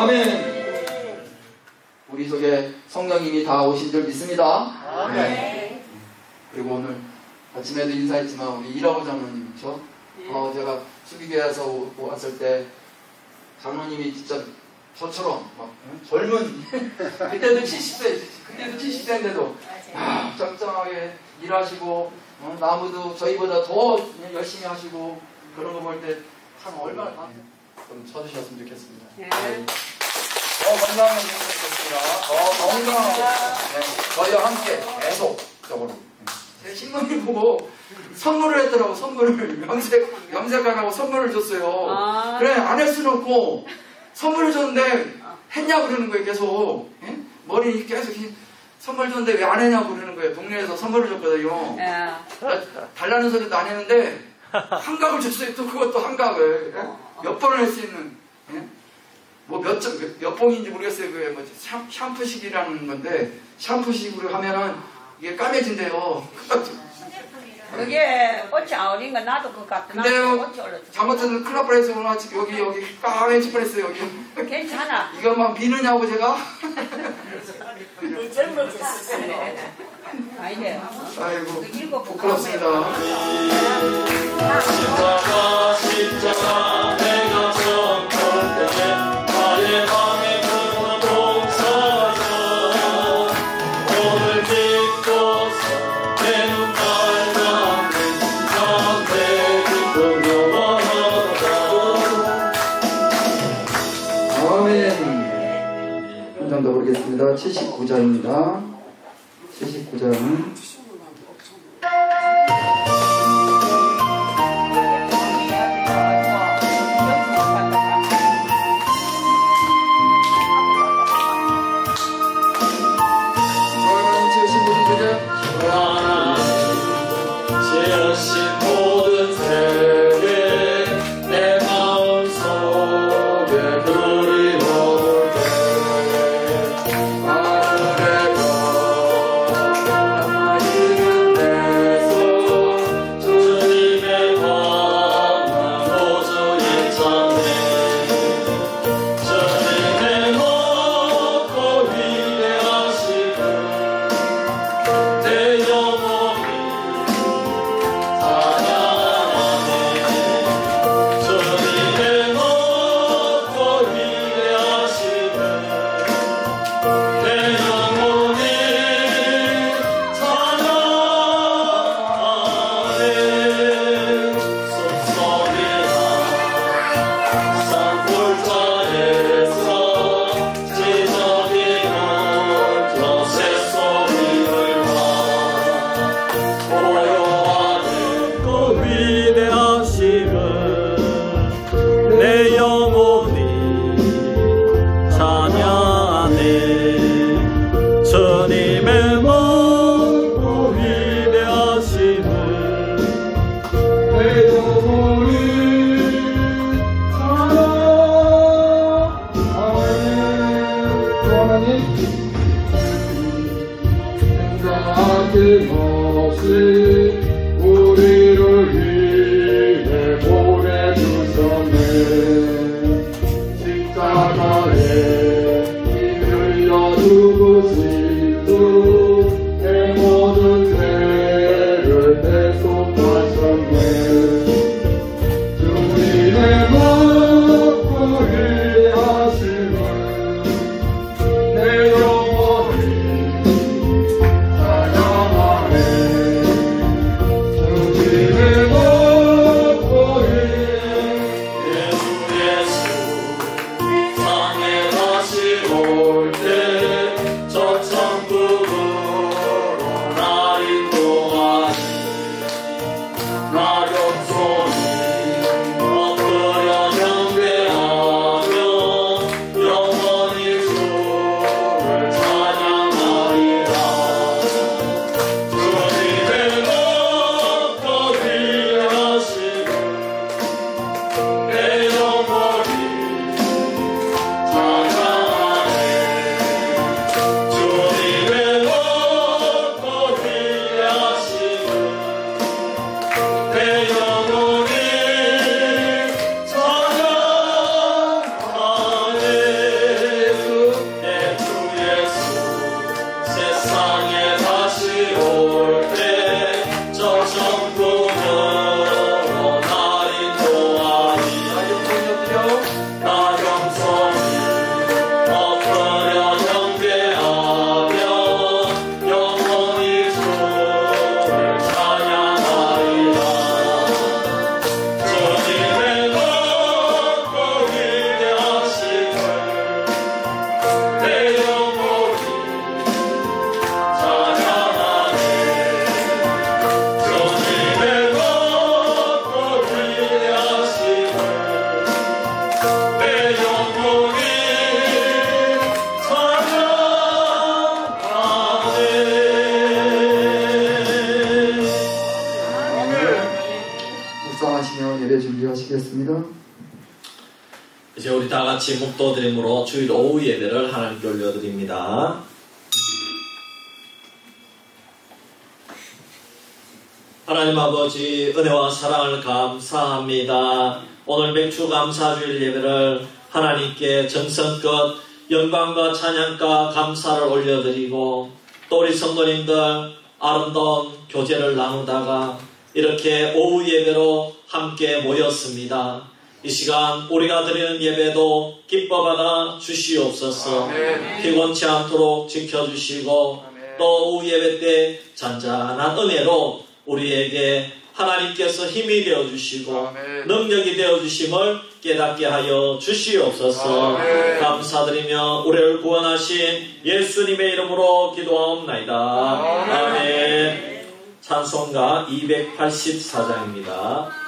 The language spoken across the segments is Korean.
아멘. 우리 속에 성령님이 다 오신 줄 믿습니다. 아멘. 그리고 오늘 아침에도 인사했지만 우리 일하고 장로님이죠. 제가 수기교회에서 왔을 때 장로님이 진짜 저처럼 막 젊은 그때도 70세인데도 짱짱하게 일하시고 나무도 저희보다 더 열심히 하시고 그런 거 볼 때 참 얼마나 좀 쳐주셨으면 좋겠습니다. 네. 건강해지셨습니다. 건강하게 저희와 함께 계속적으로 제 신부님 보고 선물을 했더라고. 선물을 염색하라고 선물을 줬어요. 그래 안 할 수는 없고 선물을 줬는데 했냐고 그러는 거예요. 계속 머리 계속 선물 줬는데 왜 안 했냐고 그러는 거예요. 동네에서 선물을 줬거든요. 달라는 소리도 안 했는데 한각을 줬어요. 또 그것도 한각을 몇 번을 할 수 있는 뭐 몇 봉인지 모르겠어요. 그게 뭐 샴푸식이라는 건데 샴푸식으로 하면은 이게 까매진대요. 그게 꽃이 안 어린 거 나도 그거 같아. 근데요 잘못해서 클럽 프레스 오늘 여기 까매질 뻔했어요. 여기 괜찮아. 이거 막 미느냐고 제가. 젊어졌어요. 아이고 부끄럽습니다. 십자가 내가 전할 때 나의 맘에 그만 동사여 오늘 기뻐서 내 눈 달가는 내 기쁨 영원하다. 아멘. 한 장 더 부르겠습니다. 79장입니다. 79장. 지으신 모든 세계 내 마음속에 그리워올 때 하늘에서 이른 데서 주님의 광만 도저히 찾네 주님의 높고 위대하시고 내 영혼이 주님의 높고 위대하시네 내 영혼이 찬양하네 숨소리나 산골짜에서 지저귀는 저 새소리를 봐 고요하네 그 위대하심을 내 영혼이 찬양하네 주님의 높고 위대하심을 내 영혼이 찬양하네 생각이 없이 우리를 위해 보내주셨네 십자가에 피 흘려 죽으시고 내 모든 죄를 대속하셨네 주님의 높고 위대하심을 내 영혼이 찬양하네 주님의 높고 예수 예수 땅에 가신 이제 우리 다 같이 묵도드림으로 주일 오후 예배를 하나님께 올려드립니다. 하나님 아버지 은혜와 사랑을 감사합니다. 오늘 맥주 감사주일 예배를 하나님께 정성껏 영광과 찬양과 감사를 올려드리고 또 우리 성도님들 아름다운 교제를 나누다가 이렇게 오후 예배로 함께 모였습니다. 이 시간 우리가 드리는 예배도 기뻐받아 주시옵소서. 아멘. 피곤치 않도록 지켜주시고 아멘. 또 오후 예배 때 잔잔한 은혜로 우리에게 하나님께서 힘이 되어주시고 아멘. 능력이 되어주심을 깨닫게 하여 주시옵소서. 아멘. 감사드리며 우리를 구원하신 예수님의 이름으로 기도하옵나이다. 아멘. 찬송가 284장입니다.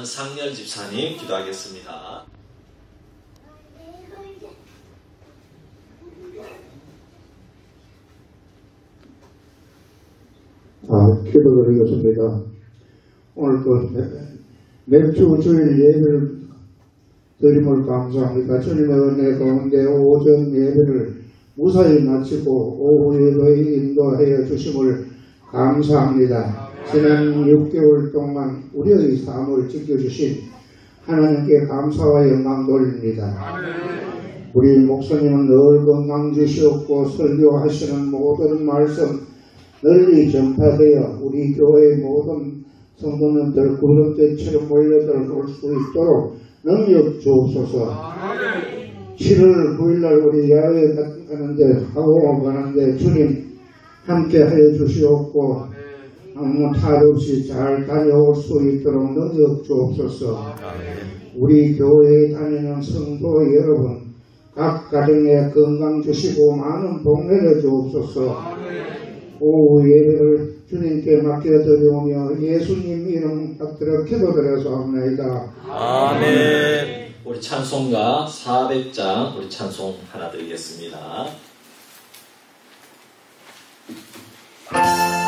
안상열 집사님 기도하겠습니다. 기도드리겠습니다. 오늘 또 맥주 주일 예배를 드림을 감사합니다. 주님의 은혜 가운데 오전 예배를 무사히 마치고 오후 예배에 인도하여 주심을 감사합니다. 지난 6개월 동안 우리의 삶을 지켜주신 하나님께 감사와 영광 돌립니다. 우리 목사님은 늘 건강 주시옵고 설교하시는 모든 말씀 널리 전파되어 우리 교회의 모든 성도님들 구름대처럼 몰려들 수 있도록 능력 주옵소서. 7월 9일날 우리 야외에 가는데 하고 가는데 주님 함께 하여 주시옵고 아무 탈 없이 잘 다녀올 수 있도록 능력 주옵소서. 우리 교회에 다니는 성도 여러분 각 가정에 건강 주시고 많은 복내려 주옵소서. 오후 예배를 주님께 맡겨드리오며 예수님 이름 받들어 기도드려서 합니다. 아멘. 우리 찬송가 400장 우리 찬송 하나 드리겠습니다. 어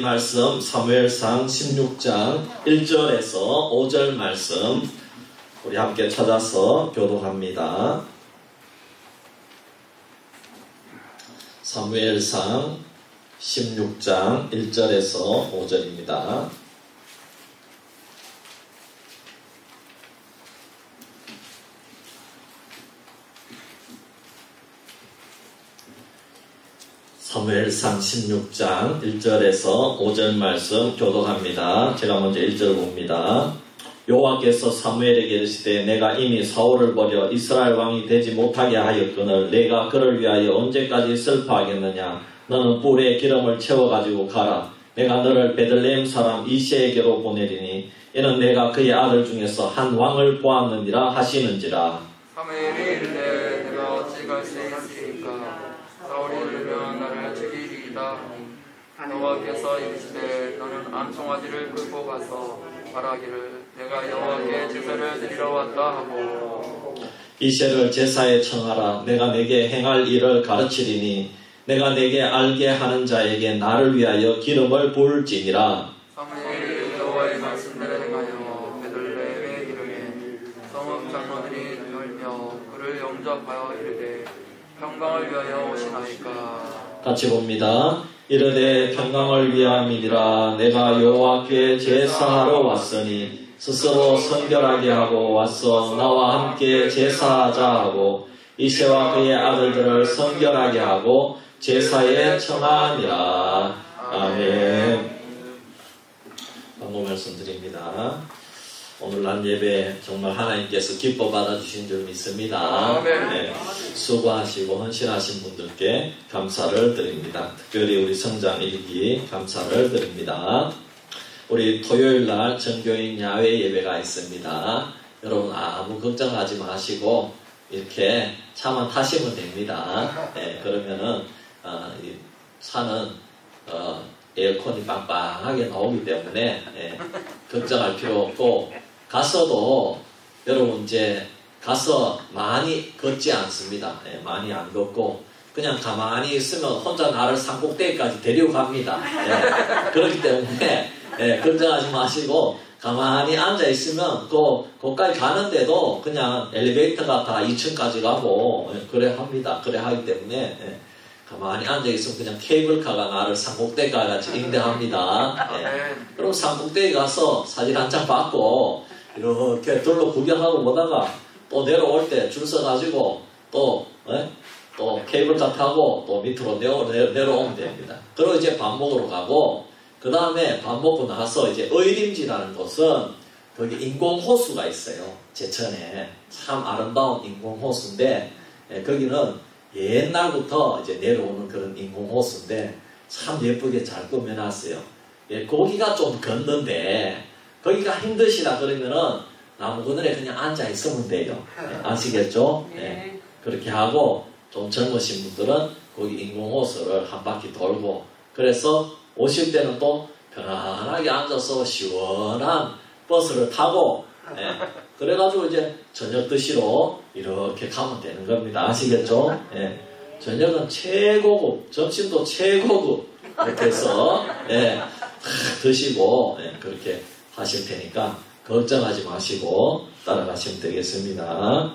말씀 사무엘상 16장 1절에서 5절 말씀 우리 함께 찾아서 교독합니다. 사무엘상 16장 1절에서 5절입니다. 사무엘상 16장 1절에서 5절 말씀 교독합니다. 제가 먼저 1절 봅니다. 여호와께서 사무엘에게 이르시되 내가 이미 사울을 버려 이스라엘 왕이 되지 못하게 하였거늘 내가 그를 위하여 언제까지 슬퍼하겠느냐. 너는 뿔에 기름을 채워가지고 가라. 내가 너를 베들레헴 사람 이새에게로 보내리니 이는 내가 그의 아들 중에서 한 왕을 보았느니라 하시는지라. 사무엘이 이르되 내가 어찌 갈 수 있으리까. 사울이 이르면 나를 죽이리이다 하니 여호와께서 이르시되 너는 암송아지를 끌고 가서 말하기를 내가 여호와께 제사를 드리러 왔다 하고 이새를 제사에 청하라. 내가 내게 행할 일을 가르치리니 내가 내게 알게 하는 자에게 나를 위하여 기름을 부을지니라. 사무엘이 여호와의 말씀대로 행하여 베들레헴에 이르매 성읍 장로들이 놀며 그를 영접하여 이르되 평강을 위하여 오시나이까. 같이 봅니다. 이르되 평강을 위함이니라. 내가 여호와께 제사하러 왔으니 스스로 성결하게 하고 와서 나와 함께 제사하자 하고 이새와 그의 아들들을 성결하게 하고 제사에 청하니라. 아멘. 방금 말씀드립니다. 오늘 난 예배 정말 하나님께서 기뻐 받아주신 줄 믿습니다. 네, 수고하시고 헌신하신 분들께 감사를 드립니다. 특별히 우리 성장 일기 감사를 드립니다. 우리 토요일날 전교인 야외 예배가 있습니다. 여러분 아무 걱정하지 마시고 이렇게 차만 타시면 됩니다. 네, 그러면은 이 차는 에어컨이 빵빵하게 나오기 때문에 걱정할 필요 없고 가서도 여러분 이제 가서 많이 걷지 않습니다. 많이 안 걷고 그냥 가만히 있으면 혼자 나를 산꼭대기까지 데리고 갑니다. 그렇기 때문에 걱정하지 마시고 가만히 앉아 있으면 거기까지 가는데도 그냥 엘리베이터가 다 2층까지 가고 그래 합니다. 그래 하기 때문에 가만히 앉아있으면 그냥 케이블카가 나를 산꼭대기까지 인도합니다. 그럼 산꼭대기 가서 사진 한 장 받고 이렇게 둘러 구경하고 보다가 또 내려올 때 줄 서가지고 또 케이블카 타고 또 밑으로 내려오면 됩니다. 그리고 이제 밥 먹으러 가고 그 다음에 밥 먹고 나서 이제 의림지라는 곳은 거기 인공호수가 있어요. 제천에 참 아름다운 인공호수인데 거기는 옛날부터 이제 내려오는 그런 인공호수인데 참 예쁘게 잘 꾸며놨어요. 거기가 좀 걷는데 거기가 힘드시다 그러면은 나무 그늘에 그냥 앉아 있으면 돼요. 아시겠죠? 네. 그렇게 하고 좀 젊으신 분들은 거기 인공호수를 한 바퀴 돌고 그래서 오실 때는 또 편안하게 앉아서 시원한 버스를 타고 그래가지고 이제 저녁 드시러 이렇게 가면 되는 겁니다. 아시겠죠? 저녁은 최고급, 점심도 최고급 이렇게 해서 드시고 그렇게 하실 테니까 걱정하지 마시고 따라가시면 되겠습니다.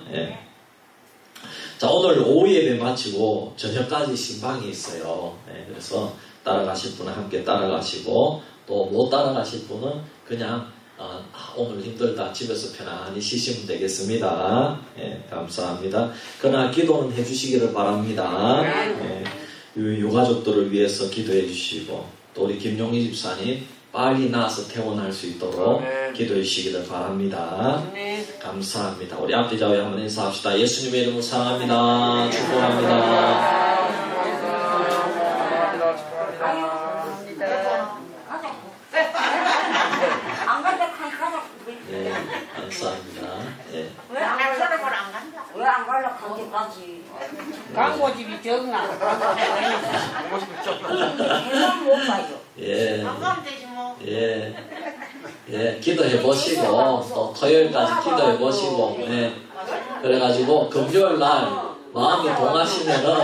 자, 오늘 오후 예배 마치고 저녁까지 신방이 있어요. 그래서 따라가실 분은 함께 따라가시고 또 못 따라가실 분은 그냥 오늘 힘들다 집에서 편안히 쉬시면 되겠습니다. 감사합니다. 그러나 기도는 해주시기를 바랍니다. 유가족들을 위해서 기도해 주시고 또 우리 김용희 집사님 빨리 나아서 퇴원할 수 있도록 기도해 주시기를 바랍니다. 감사합니다. 우리 앞뒤 좌우에 한번 인사합시다. 예수님의 이름으로 사랑합니다. 축복합니다. 감사합니다. 왜 안 갈라 거기까지? 광고집이 적나? 계산 못 가요. 안 가면 되지 뭐. 기도해 보시고 또 토요일까지 기도해 보시고 그래가지고 금요일 날 마음이 동하시면은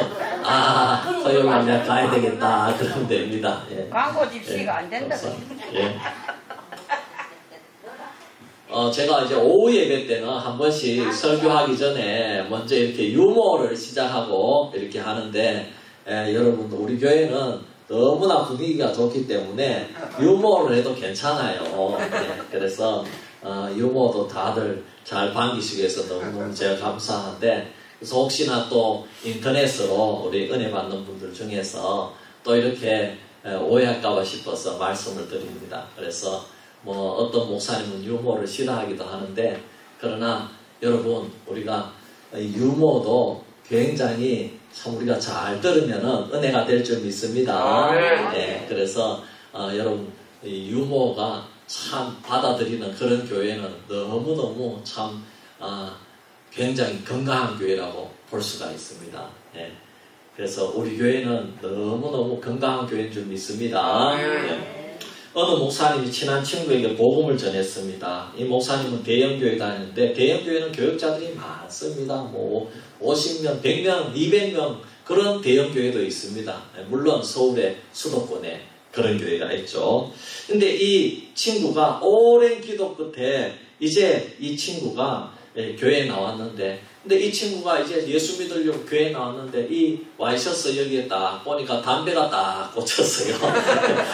토요일 날 내가 가야 되겠다 그러면 됩니다. 예. 광고 집시가 안 된다. 예. 제가 이제 오후 예배 때는 한 번씩 설교하기 전에 먼저 이렇게 유머를 시작하고 이렇게 하는데, 여러분, 우리 교회는 너무나 분위기가 좋기 때문에 유머를 해도 괜찮아요. 그래서 유머도 다들 잘 반기시기 위해서 너무너무 제가 감사한데, 그래서 혹시나 또 인터넷으로 우리 은혜 받는 분들 중에서 또 이렇게 오해할까봐 싶어서 말씀을 드립니다. 그래서 뭐 어떤 목사님은 유머를 싫어하기도 하는데, 그러나 여러분, 우리가 유머도 굉장히 참 우리가 잘 들으면은 은혜가 될 줄 믿습니다. 네, 그래서 여러분, 이 유머가 참 받아들이는 그런 교회는 너무너무 참 굉장히 건강한 교회라고 볼 수가 있습니다. 네. 그래서 우리 교회는 너무너무 건강한 교회인 줄 믿습니다. 네. 어느 목사님이 친한 친구에게 복음을 전했습니다. 이 목사님은 대형교회 다니는데, 대형교회는 교역자들이 많습니다. 뭐 50명, 100명, 200명 그런 대형교회도 있습니다. 물론 서울의 수도권에 그런 교회가 있죠. 근데 이 친구가 오랜 기도 끝에 이제 이 친구가 교회에 나왔는데, 근데 이 친구가 이제 예수 믿으려고 교회에 나왔는데 이 와이셔츠 여기에 딱 보니까 담배가 딱 꽂혔어요.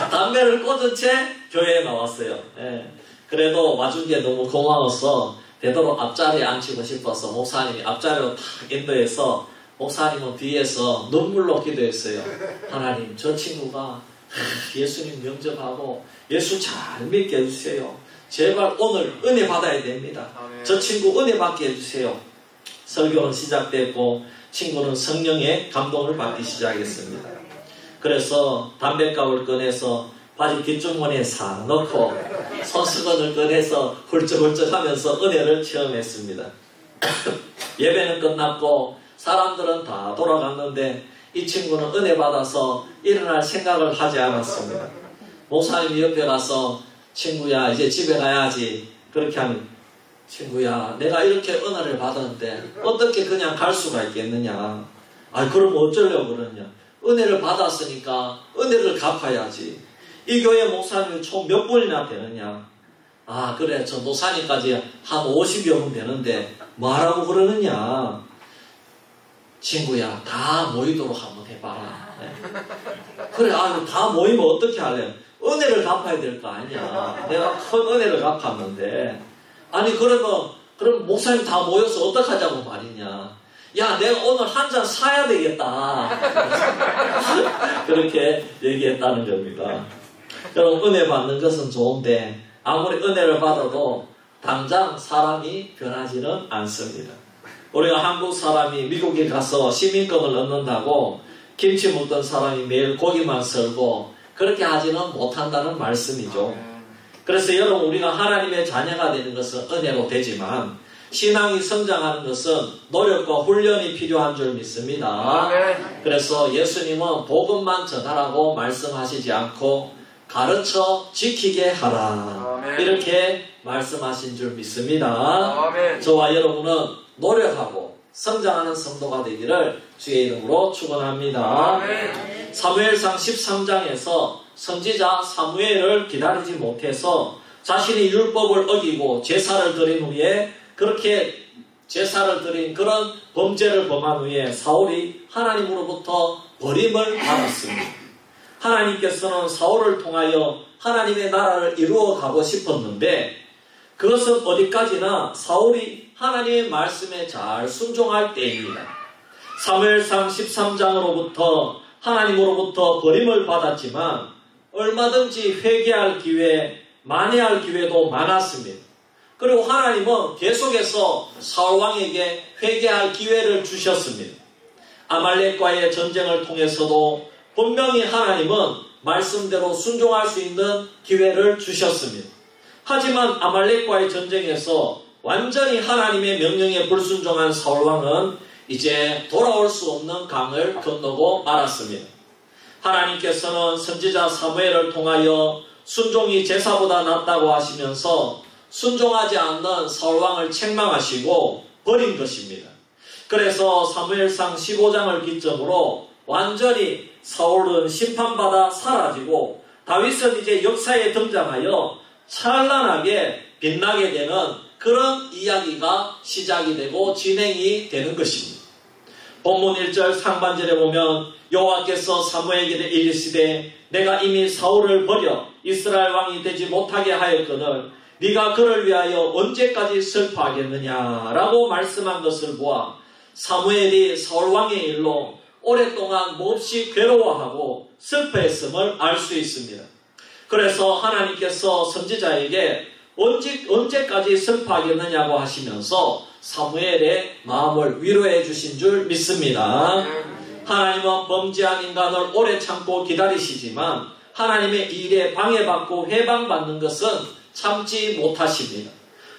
담배를 꽂은 채 교회에 나왔어요. 예. 그래도 와준 게 너무 고마워서 되도록 앞자리에 앉히고 싶어서 목사님이 앞자리로 탁 인도해서 목사님은 뒤에서 눈물로 기도했어요. 하나님, 저 친구가 예수님 영접하고 예수 잘 믿게 해주세요. 제발 오늘 은혜 받아야 됩니다. 저 친구 은혜 받게 해주세요. 설교는 시작됐고 친구는 성령의 감동을 받기 시작했습니다. 그래서 담뱃갑을 꺼내서 바지 뒷주머니에 싹 넣고 손수건을 꺼내서 훌쩍훌쩍 하면서 은혜를 체험했습니다. 예배는 끝났고 사람들은 다 돌아갔는데 이 친구는 은혜 받아서 일어날 생각을 하지 않았습니다. 목사님이 옆에 가서 친구야 이제 집에 가야지 그렇게 하면, 친구야 내가 이렇게 은혜를 받았는데 어떻게 그냥 갈 수가 있겠느냐. 그럼 어쩌려고 그러냐. 은혜를 받았으니까 은혜를 갚아야지. 이 교회 목사님이 총 몇 분이나 되느냐. 그래 저 노사님까지 한 50여 분 되는데 뭐하라고 그러느냐. 친구야 다 모이도록 한번 해봐라. 그래 다 모이면 어떻게 할래. 은혜를 갚아야 될 거 아니야. 내가 큰 은혜를 갚았는데. 그럼 목사님 다 모여서 어떡하자고 말이냐. 야, 내가 오늘 한 잔 사야 되겠다. 그렇게 얘기했다는 겁니다. 여러분, 은혜 받는 것은 좋은데, 아무리 은혜를 받아도 당장 사람이 변하지는 않습니다. 우리가 한국 사람이 미국에 가서 시민권을 얻는다고 김치 먹던 사람이 매일 고기만 썰고 그렇게 하지는 못한다는 말씀이죠. 그래서 여러분, 우리가 하나님의 자녀가 되는 것은 은혜로 되지만 신앙이 성장하는 것은 노력과 훈련이 필요한 줄 믿습니다. 그래서 예수님은 복음만 전하라고 말씀하시지 않고 가르쳐 지키게 하라. 이렇게 말씀하신 줄 믿습니다. 저와 여러분은 노력하고 성장하는 성도가 되기를 주의 이름으로 축원합니다. 사무엘상 13장에서 선지자 사무엘을 기다리지 못해서 자신이 율법을 어기고 제사를 드린 후에 그렇게 제사를 드린 그런 범죄를 범한 후에 사울이 하나님으로부터 버림을 받았습니다. 하나님께서는 사울을 통하여 하나님의 나라를 이루어 가고 싶었는데 그것은 어디까지나 사울이 하나님의 말씀에 잘 순종할 때입니다. 사무엘상 13장으로부터 하나님으로부터 버림을 받았지만 얼마든지 회개할 기회, 만회할 기회도 많았습니다. 그리고 하나님은 계속해서 사울왕에게 회개할 기회를 주셨습니다. 아말렉과의 전쟁을 통해서도 분명히 하나님은 말씀대로 순종할 수 있는 기회를 주셨습니다. 하지만 아말렉과의 전쟁에서 완전히 하나님의 명령에 불순종한 사울왕은 이제 돌아올 수 없는 강을 건너고 말았습니다. 하나님께서는 선지자 사무엘을 통하여 순종이 제사보다 낫다고 하시면서 순종하지 않는 사울왕을 책망하시고 버린 것입니다. 그래서 사무엘상 15장을 기점으로 완전히 사울은 심판받아 사라지고 다윗은 이제 역사에 등장하여 찬란하게 빛나게 되는 그런 이야기가 시작이 되고 진행이 되는 것입니다. 본문 1절 상반절에 보면 여호와께서 사무엘에게 이르시되 내가 이미 사울을 버려 이스라엘 왕이 되지 못하게 하였거늘 네가 그를 위하여 언제까지 슬퍼하겠느냐라고 말씀한 것을 보아 사무엘이 사울 왕의 일로 오랫동안 몹시 괴로워하고 슬퍼했음을 알 수 있습니다. 그래서 하나님께서 선지자에게 언제까지 슬퍼하겠느냐고 하시면서 사무엘의 마음을 위로해 주신 줄 믿습니다. 하나님은 범죄한 인간을 오래 참고 기다리시지만 하나님의 일에 방해받고 해방받는 것은 참지 못하십니다.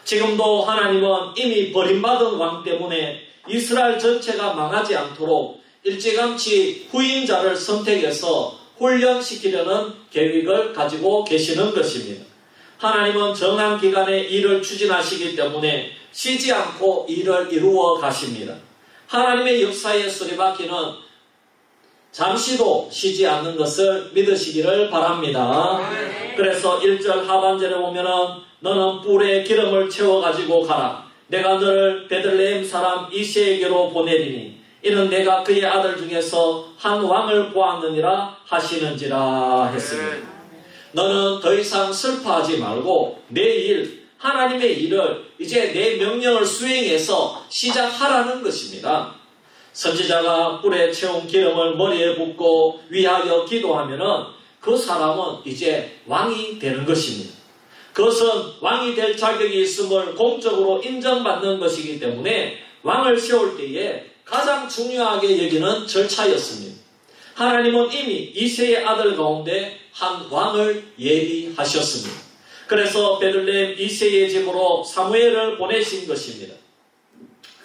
지금도 하나님은 이미 버림받은 왕 때문에 이스라엘 전체가 망하지 않도록 일찌감치 후임자를 선택해서 훈련시키려는 계획을 가지고 계시는 것입니다. 하나님은 정한 기간에 일을 추진하시기 때문에 쉬지 않고 일을 이루어 가십니다. 하나님의 역사의 수리바퀴는 잠시도 쉬지 않는 것을 믿으시기를 바랍니다. 그래서 1절 하반절에 보면은 너는 뿔에 기름을 채워가지고 가라. 내가 너를 베들레헴 사람 이새에게로 보내리니 이는 내가 그의 아들 중에서 한 왕을 보았느니라 하시는지라 했습니다. 너는 더 이상 슬퍼하지 말고 내일 하나님의 일을 이제 내 명령을 수행해서 시작하라는 것입니다. 선지자가 뿔에 채운 기름을 머리에 붓고 위하여 기도하면은 그 사람은 이제 왕이 되는 것입니다. 그것은 왕이 될 자격이 있음을 공적으로 인정받는 것이기 때문에 왕을 세울 때에 가장 중요하게 여기는 절차였습니다. 하나님은 이미 이새의 아들 가운데 한 왕을 예비하셨습니다. 그래서 베들레헴 이새의 집으로 사무엘을 보내신 것입니다.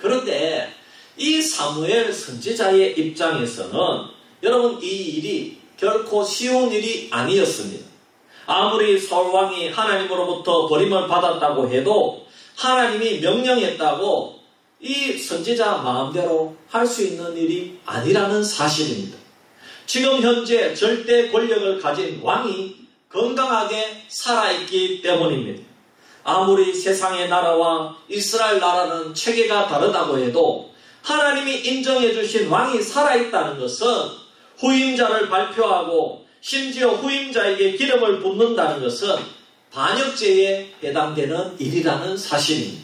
그런데 이 사무엘 선지자의 입장에서는 여러분 이 일이 결코 쉬운 일이 아니었습니다. 아무리 사울왕이 하나님으로부터 버림을 받았다고 해도 하나님이 명령했다고 이 선지자 마음대로 할 수 있는 일이 아니라는 사실입니다. 지금 현재 절대 권력을 가진 왕이 건강하게 살아있기 때문입니다. 아무리 세상의 나라와 이스라엘 나라는 체계가 다르다고 해도 하나님이 인정해 주신 왕이 살아있다는 것은 후임자를 발표하고 심지어 후임자에게 기름을 붓는다는 것은 반역죄에 해당되는 일이라는 사실입니다.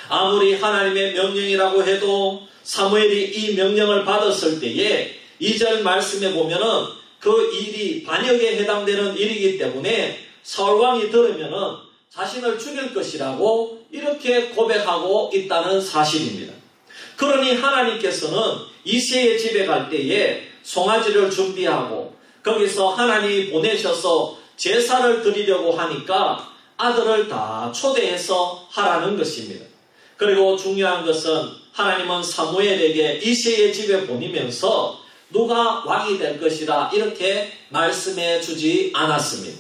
아무리 하나님의 명령이라고 해도 사무엘이 이 명령을 받았을 때에 2절 말씀에 보면은 그 일이 반역에 해당되는 일이기 때문에 사울왕이 들으면은 자신을 죽일 것이라고 이렇게 고백하고 있다는 사실입니다. 그러니 하나님께서는 이새의 집에 갈 때에 송아지를 준비하고 거기서 하나님이 보내셔서 제사를 드리려고 하니까 아들을 다 초대해서 하라는 것입니다. 그리고 중요한 것은 하나님은 사무엘에게 이새의 집에 보내면서 누가 왕이 될 것이라 이렇게 말씀해 주지 않았습니다.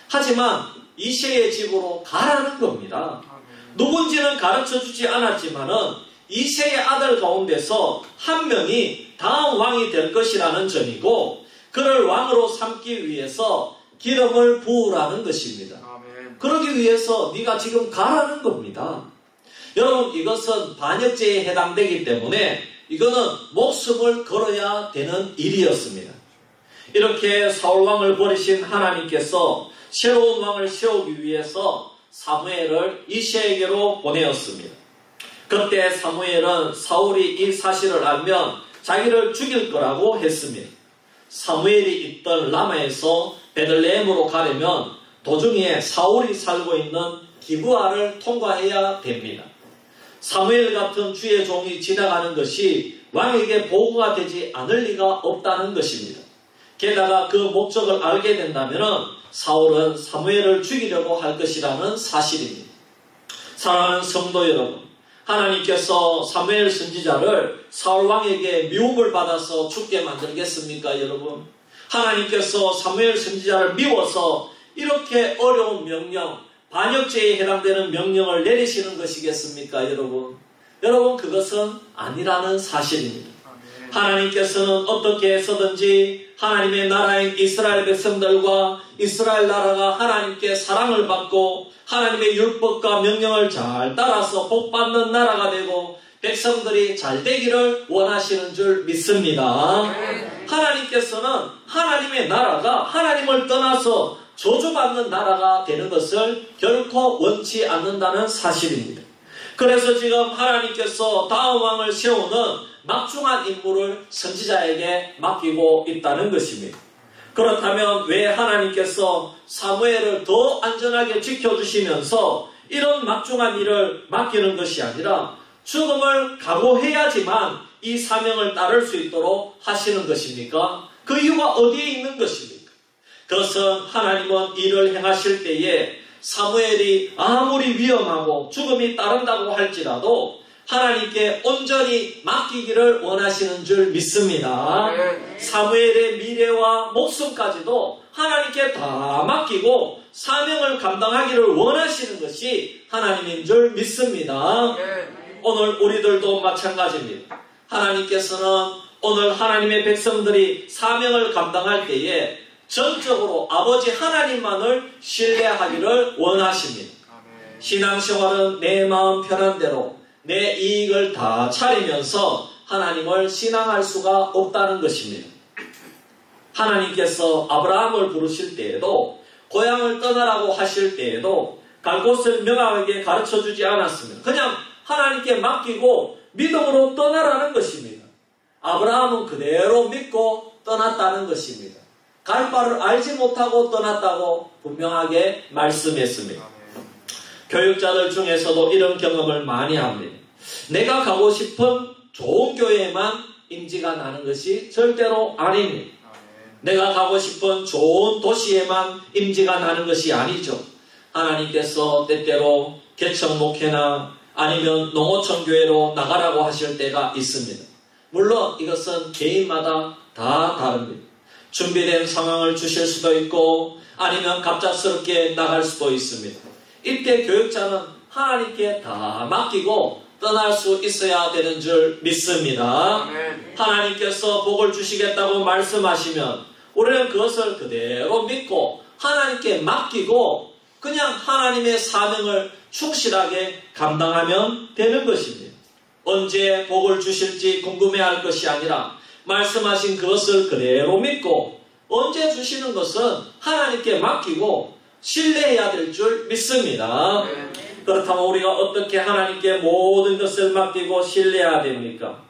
하지만 이새의 집으로 가라는 겁니다. 누군지는 가르쳐 주지 않았지만은 이새의 아들 가운데서 한 명이 다음 왕이 될 것이라는 점이고 그를 왕으로 삼기 위해서 기름을 부으라는 것입니다. 그러기 위해서 네가 지금 가라는 겁니다. 여러분 이것은 반역죄에 해당되기 때문에 이거는 목숨을 걸어야 되는 일이었습니다. 이렇게 사울왕을 버리신 하나님께서 새로운 왕을 세우기 위해서 사무엘을 이새에게로 보내었습니다. 그때 사무엘은 사울이 이 사실을 알면 자기를 죽일 거라고 했습니다. 사무엘이 있던 라마에서 베들레헴으로 가려면 도중에 사울이 살고 있는 기브아를 통과해야 됩니다. 사무엘 같은 주의 종이 지나가는 것이 왕에게 보고가 되지 않을 리가 없다는 것입니다. 게다가 그 목적을 알게 된다면 사울은 사무엘을 죽이려고 할 것이라는 사실입니다. 사랑하는 성도 여러분, 하나님께서 사무엘 선지자를 사울 왕에게 미움을 받아서 죽게 만들겠습니까, 여러분? 하나님께서 사무엘 선지자를 미워서 이렇게 어려운 명령, 반역죄에 해당되는 명령을 내리시는 것이겠습니까, 여러분? 여러분, 그것은 아니라는 사실입니다. 하나님께서는 어떻게 해서든지 하나님의 나라인 이스라엘 백성들과 이스라엘 나라가 하나님께 사랑을 받고 하나님의 율법과 명령을 잘 따라서 복받는 나라가 되고 백성들이 잘 되기를 원하시는 줄 믿습니다. 하나님께서는 하나님의 나라가 하나님을 떠나서 저주받는 나라가 되는 것을 결코 원치 않는다는 사실입니다. 그래서 지금 하나님께서 다음 왕을 세우는 막중한 임무를 선지자에게 맡기고 있다는 것입니다. 그렇다면 왜 하나님께서 사무엘을 더 안전하게 지켜주시면서 이런 막중한 일을 맡기는 것이 아니라 죽음을 각오해야지만 이 사명을 따를 수 있도록 하시는 것입니까? 그 이유가 어디에 있는 것입니까? 그것은 하나님은 일을 행하실 때에 사무엘이 아무리 위험하고 죽음이 따른다고 할지라도 하나님께 온전히 맡기기를 원하시는 줄 믿습니다. 사무엘의 미래와 목숨까지도 하나님께 다 맡기고 사명을 감당하기를 원하시는 것이 하나님인 줄 믿습니다. 오늘 우리들도 마찬가지입니다. 하나님께서는 오늘 하나님의 백성들이 사명을 감당할 때에 전적으로 아버지 하나님만을 신뢰하기를 원하십니다. 신앙생활은 내 마음 편한 대로 내 이익을 다 차리면서 하나님을 신앙할 수가 없다는 것입니다. 하나님께서 아브라함을 부르실 때에도 고향을 떠나라고 하실 때에도 갈 곳을 명확하게 가르쳐주지 않았습니다. 그냥 하나님께 맡기고 믿음으로 떠나라는 것입니다. 아브라함은 그대로 믿고 떠났다는 것입니다. 갈 바를 알지 못하고 떠났다고 분명하게 말씀했습니다. 교육자들 중에서도 이런 경험을 많이 합니다. 내가 가고 싶은 좋은 교회에만 임지가 나는 것이 절대로 아닙니다. 내가 가고 싶은 좋은 도시에만 임지가 나는 것이 아니죠. 하나님께서 때때로 개척 목회나 아니면 농어촌 교회로 나가라고 하실 때가 있습니다. 물론 이것은 개인마다 다 다릅니다. 준비된 상황을 주실 수도 있고 아니면 갑작스럽게 나갈 수도 있습니다. 이때 교육자는 하나님께 다 맡기고 떠날 수 있어야 되는 줄 믿습니다. 하나님께서 복을 주시겠다고 말씀하시면 우리는 그것을 그대로 믿고 하나님께 맡기고 그냥 하나님의 사명을 충실하게 감당하면 되는 것입니다. 언제 복을 주실지 궁금해할 것이 아니라 말씀하신 그것을 그대로 믿고 언제 주시는 것은 하나님께 맡기고 신뢰해야 될 줄 믿습니다. 그렇다면 우리가 어떻게 하나님께 모든 것을 맡기고 신뢰해야 됩니까?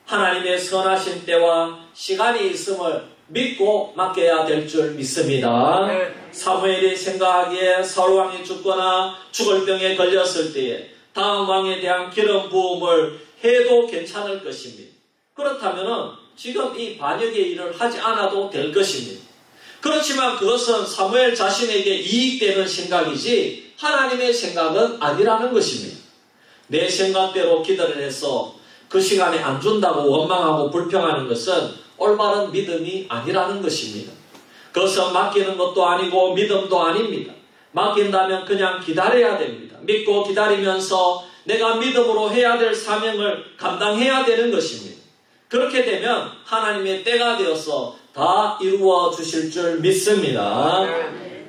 하나님의 선하신 때와 시간이 있음을 믿고 맡겨야 될 줄 믿습니다. 사무엘이 생각하기에 사울 왕이 죽거나 죽을 병에 걸렸을 때에 다음 왕에 대한 기름 부음을 해도 괜찮을 것입니다. 그렇다면 지금 이 반역의 일을 하지 않아도 될 것입니다. 그렇지만 그것은 사무엘 자신에게 이익되는 생각이지 하나님의 생각은 아니라는 것입니다. 내 생각대로 기도를 해서 그 시간에 안 준다고 원망하고 불평하는 것은 올바른 믿음이 아니라는 것입니다. 그것은 맡기는 것도 아니고 믿음도 아닙니다. 맡긴다면 그냥 기다려야 됩니다. 믿고 기다리면서 내가 믿음으로 해야 될 사명을 감당해야 되는 것입니다. 그렇게 되면 하나님의 때가 되어서 다 이루어 주실 줄 믿습니다.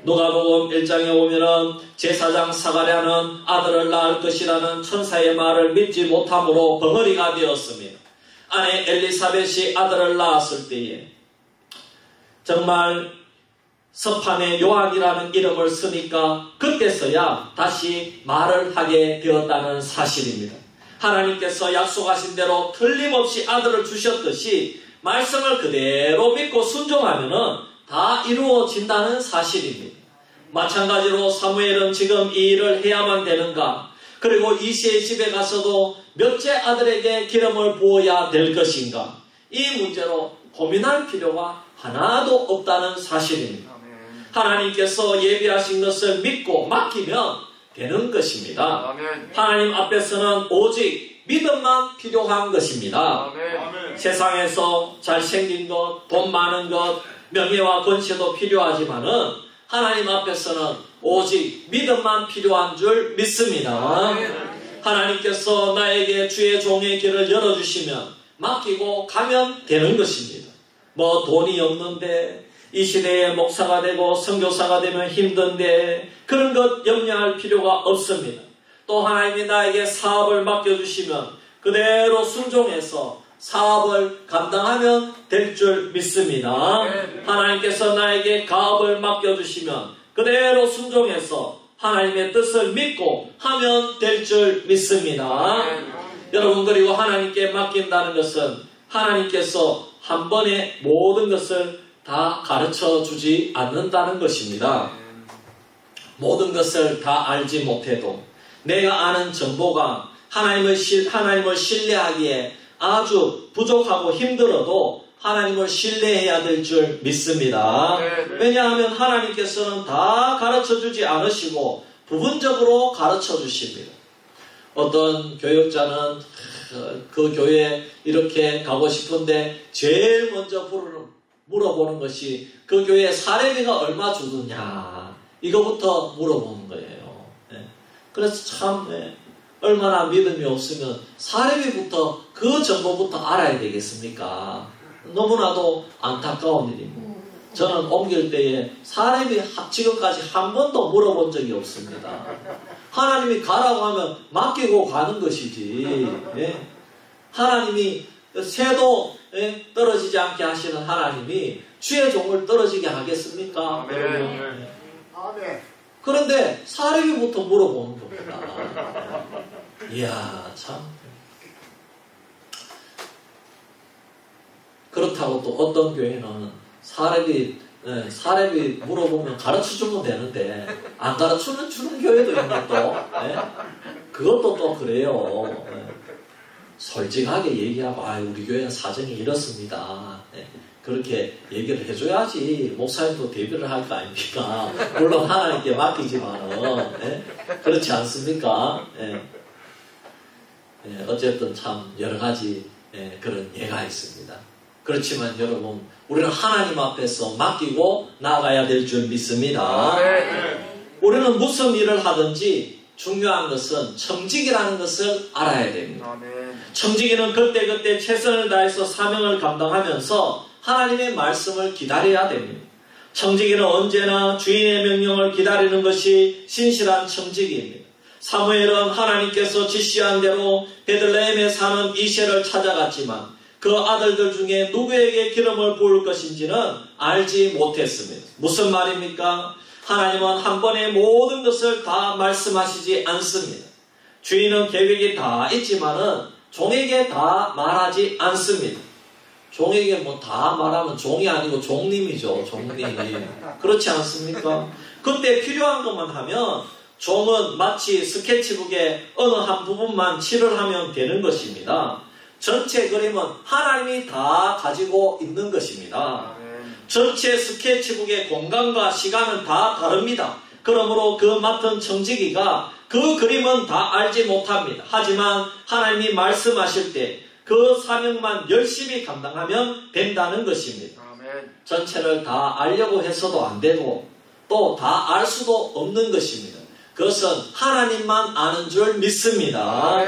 누가복음 1장에 보면은 제사장 사가랴는 아들을 낳을 것이라는 천사의 말을 믿지 못함으로 벙어리가 되었습니다. 아내 엘리사벳이 아들을 낳았을 때에 정말 서판에 요한이라는 이름을 쓰니까 그때서야 다시 말을 하게 되었다는 사실입니다. 하나님께서 약속하신 대로 틀림없이 아들을 주셨듯이 말씀을 그대로 믿고 순종하면은 다 이루어진다는 사실입니다. 마찬가지로 사무엘은 지금 이 일을 해야만 되는가? 그리고 이새의 집에 가서도 몇째 아들에게 기름을 부어야 될 것인가? 이 문제로 고민할 필요가 하나도 없다는 사실입니다. 하나님께서 예비하신 것을 믿고 맡기면 되는 것입니다. 하나님 앞에서는 오직 믿음만 필요한 것입니다. 세상에서 잘생긴 것, 돈 많은 것, 명예와 권세도 필요하지만은 하나님 앞에서는 오직 믿음만 필요한 줄 믿습니다. 하나님께서 나에게 주의 종의 길을 열어주시면 맡기고 가면 되는 것입니다. 뭐 돈이 없는데 이 시대에 목사가 되고 선교사가 되면 힘든데 그런 것 염려할 필요가 없습니다. 또 하나님이 나에게 사업을 맡겨주시면 그대로 순종해서 사업을 감당하면 될 줄 믿습니다. 하나님께서 나에게 가업을 맡겨주시면 그대로 순종해서 하나님의 뜻을 믿고 하면 될 줄 믿습니다. 여러분, 그리고 하나님께 맡긴다는 것은 하나님께서 한 번에 모든 것을 다 가르쳐 주지 않는다는 것입니다. 모든 것을 다 알지 못해도 내가 아는 정보가 하나님을 신뢰하기에 아주 부족하고 힘들어도 하나님을 신뢰해야 될 줄 믿습니다. 왜냐하면 하나님께서는 다 가르쳐 주지 않으시고 부분적으로 가르쳐 주십니다. 어떤 교역자는 그 교회에 이렇게 가고 싶은데 제일 먼저 물어보는 것이 그 교회에 사례비가 얼마 주느냐, 이거부터 물어보는 거예요. 그래서 참 얼마나 믿음이 없으면 사례비부터 그 정보부터 알아야 되겠습니까? 너무나도 안타까운 일입니다. 저는 옮길 때에 사례비 지금까지 한 번도 물어본 적이 없습니다. 하나님이 가라고 하면 맡기고 가는 것이지. 하나님이 새도 떨어지지 않게 하시는 하나님이 주의 종을 떨어지게 하겠습니까? 그런데 사례비부터 물어보는 겁니다. 이야, 참. 그렇다고 또 어떤 교회는 사례비 물어보면 가르쳐주면 되는데 안 가르쳐주는 교회도 있는 또. 그것도 또 그래요. 솔직하게 얘기하고 우리 교회는 사정이 이렇습니다. 그렇게 얘기를 해줘야지 목사님도 대비를 할 거 아닙니까? 물론 하나님께 맡기지만은 그렇지 않습니까? 어쨌든 참 여러 가지 그런 예가 있습니다. 그렇지만 여러분, 우리는 하나님 앞에서 맡기고 나가야 될 줄 믿습니다. 우리는 무슨 일을 하든지 중요한 것은 청지기라는 것을 알아야 됩니다. 청지기는 그때그때 최선을 다해서 사명을 감당하면서 하나님의 말씀을 기다려야 됩니다. 청지기는 언제나 주인의 명령을 기다리는 것이 신실한 청지기입니다. 사무엘은 하나님께서 지시한 대로 베들레헴에 사는 이새를 찾아갔지만 그 아들들 중에 누구에게 기름을 부을 것인지는 알지 못했습니다. 무슨 말입니까? 하나님은 한 번에 모든 것을 다 말씀하시지 않습니다. 주인은 계획이 다 있지만은 종에게 다 말하지 않습니다. 종에게 뭐 다 말하면 종이 아니고 종님이죠. 종님. 그렇지 않습니까? 그때 필요한 것만 하면 종은 마치 스케치북에 어느 한 부분만 칠을 하면 되는 것입니다. 전체 그림은 하나님이 다 가지고 있는 것입니다. 전체 스케치북의 공간과 시간은 다 다릅니다. 그러므로 그 맡은 청지기가 그 그림은 다 알지 못합니다. 하지만 하나님이 말씀하실 때 그 사명만 열심히 감당하면 된다는 것입니다. 전체를 다 알려고 해서도 안 되고 또 다 알 수도 없는 것입니다. 그것은 하나님만 아는 줄 믿습니다.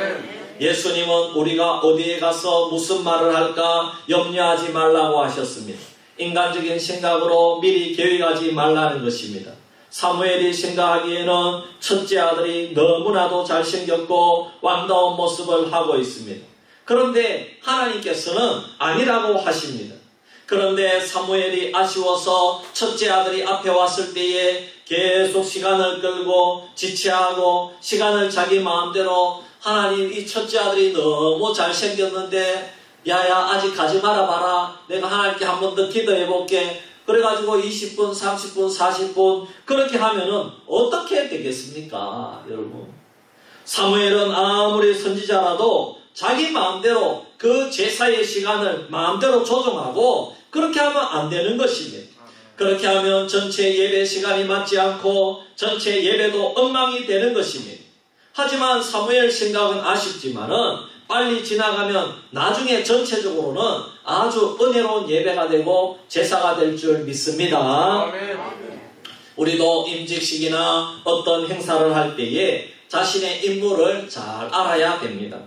예수님은 우리가 어디에 가서 무슨 말을 할까 염려하지 말라고 하셨습니다. 인간적인 생각으로 미리 계획하지 말라는 것입니다. 사무엘이 생각하기에는 첫째 아들이 너무나도 잘생겼고 왕다운 모습을 하고 있습니다. 그런데 하나님께서는 아니라고 하십니다. 그런데 사무엘이 아쉬워서 첫째 아들이 앞에 왔을 때에 계속 시간을 끌고 지체하고 시간을 자기 마음대로 하나님, 이 첫째 아들이 너무 잘생겼는데 야야 아직 가지 말아봐라. 내가 하나님께 한 번 더 기도해볼게. 그래가지고 20분, 30분, 40분 그렇게 하면은 어떻게 되겠습니까? 여러분, 사무엘은 아무리 선지자라도 자기 마음대로 그 제사의 시간을 마음대로 조정하고 그렇게 하면 안 되는 것입니다. 그렇게 하면 전체 예배 시간이 맞지 않고 전체 예배도 엉망이 되는 것입니다. 하지만 사무엘 생각은 아쉽지만은 빨리 지나가면 나중에 전체적으로는 아주 은혜로운 예배가 되고 제사가 될 줄 믿습니다. 우리도 임직식이나 어떤 행사를 할 때에 자신의 임무를 잘 알아야 됩니다.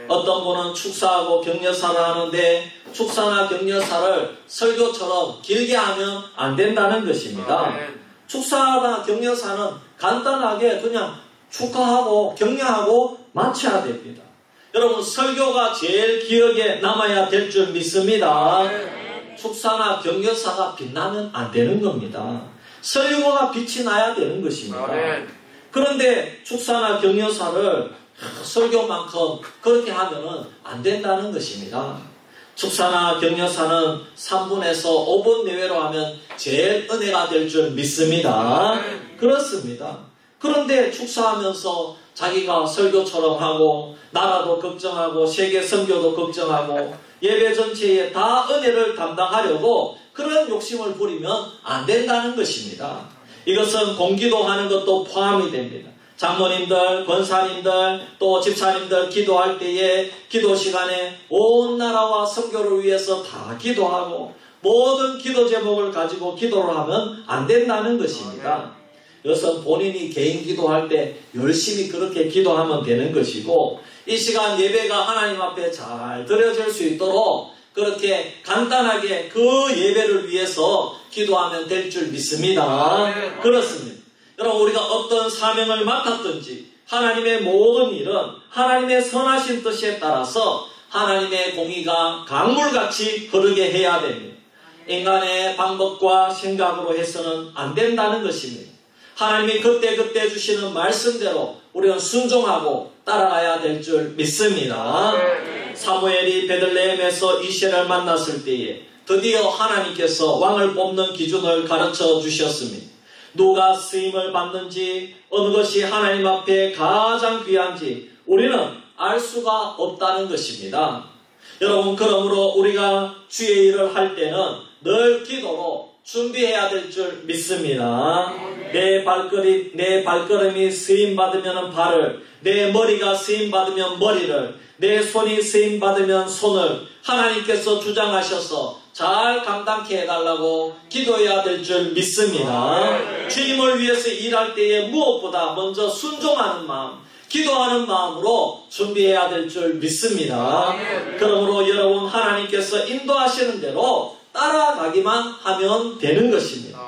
어떤 분은 축사하고 격려사를 하는데 축사나 격려사를 설교처럼 길게 하면 안 된다는 것입니다. 축사나 격려사는 간단하게 그냥 축하하고 격려하고 마쳐야 됩니다. 여러분 설교가 제일 기억에 남아야 될 줄 믿습니다. 축사나 격려사가 빛나면 안 되는 겁니다. 설교가 빛이 나야 되는 것입니다. 그런데 축사나 격려사를 설교만큼 그렇게 하면은 안 된다는 것입니다. 축사나 격려사는 3분에서 5분 내외로 하면 제일 은혜가 될 줄 믿습니다. 그렇습니다. 그런데 축사하면서 자기가 설교처럼 하고 나라도 걱정하고 세계 선교도 걱정하고 예배 전체에 다 은혜를 담당하려고 그런 욕심을 부리면 안 된다는 것입니다. 이것은 공기도하는 것도 포함이 됩니다. 장로님들, 권사님들, 또 집사님들 기도할 때에 기도 시간에 온 나라와 선교를 위해서 다 기도하고 모든 기도 제목을 가지고 기도를 하면 안 된다는 것입니다. 이것은 본인이 개인 기도할 때 열심히 그렇게 기도하면 되는 것이고 이 시간 예배가 하나님 앞에 잘 드려질 수 있도록 그렇게 간단하게 그 예배를 위해서 기도하면 될 줄 믿습니다. 그렇습니다. 여러분 우리가 어떤 사명을 맡았든지 하나님의 모든 일은 하나님의 선하신 뜻에 따라서 하나님의 공의가 강물같이 흐르게 해야 됩니다. 인간의 방법과 생각으로 해서는 안 된다는 것입니다. 하나님이 그때그때 주시는 말씀대로 우리는 순종하고 따라가야 될 줄 믿습니다. 사무엘이 베들레헴에서 이새를 만났을 때에 드디어 하나님께서 왕을 뽑는 기준을 가르쳐 주셨습니다. 누가 쓰임을 받는지 어느 것이 하나님 앞에 가장 귀한지 우리는 알 수가 없다는 것입니다. 여러분 그러므로 우리가 주의 일을 할 때는 늘 기도로 준비해야 될 줄 믿습니다. 내 발걸음이 쓰임받으면 발을, 내 머리가 쓰임받으면 머리를, 내 손이 쓰임받으면 손을 하나님께서 주장하셔서 잘 감당케 해달라고 기도해야 될 줄 믿습니다. 주님을 위해서 일할 때에 무엇보다 먼저 순종하는 마음, 기도하는 마음으로 준비해야 될 줄 믿습니다. 그러므로 여러분 하나님께서 인도하시는 대로 따라가기만 하면 되는 것입니다.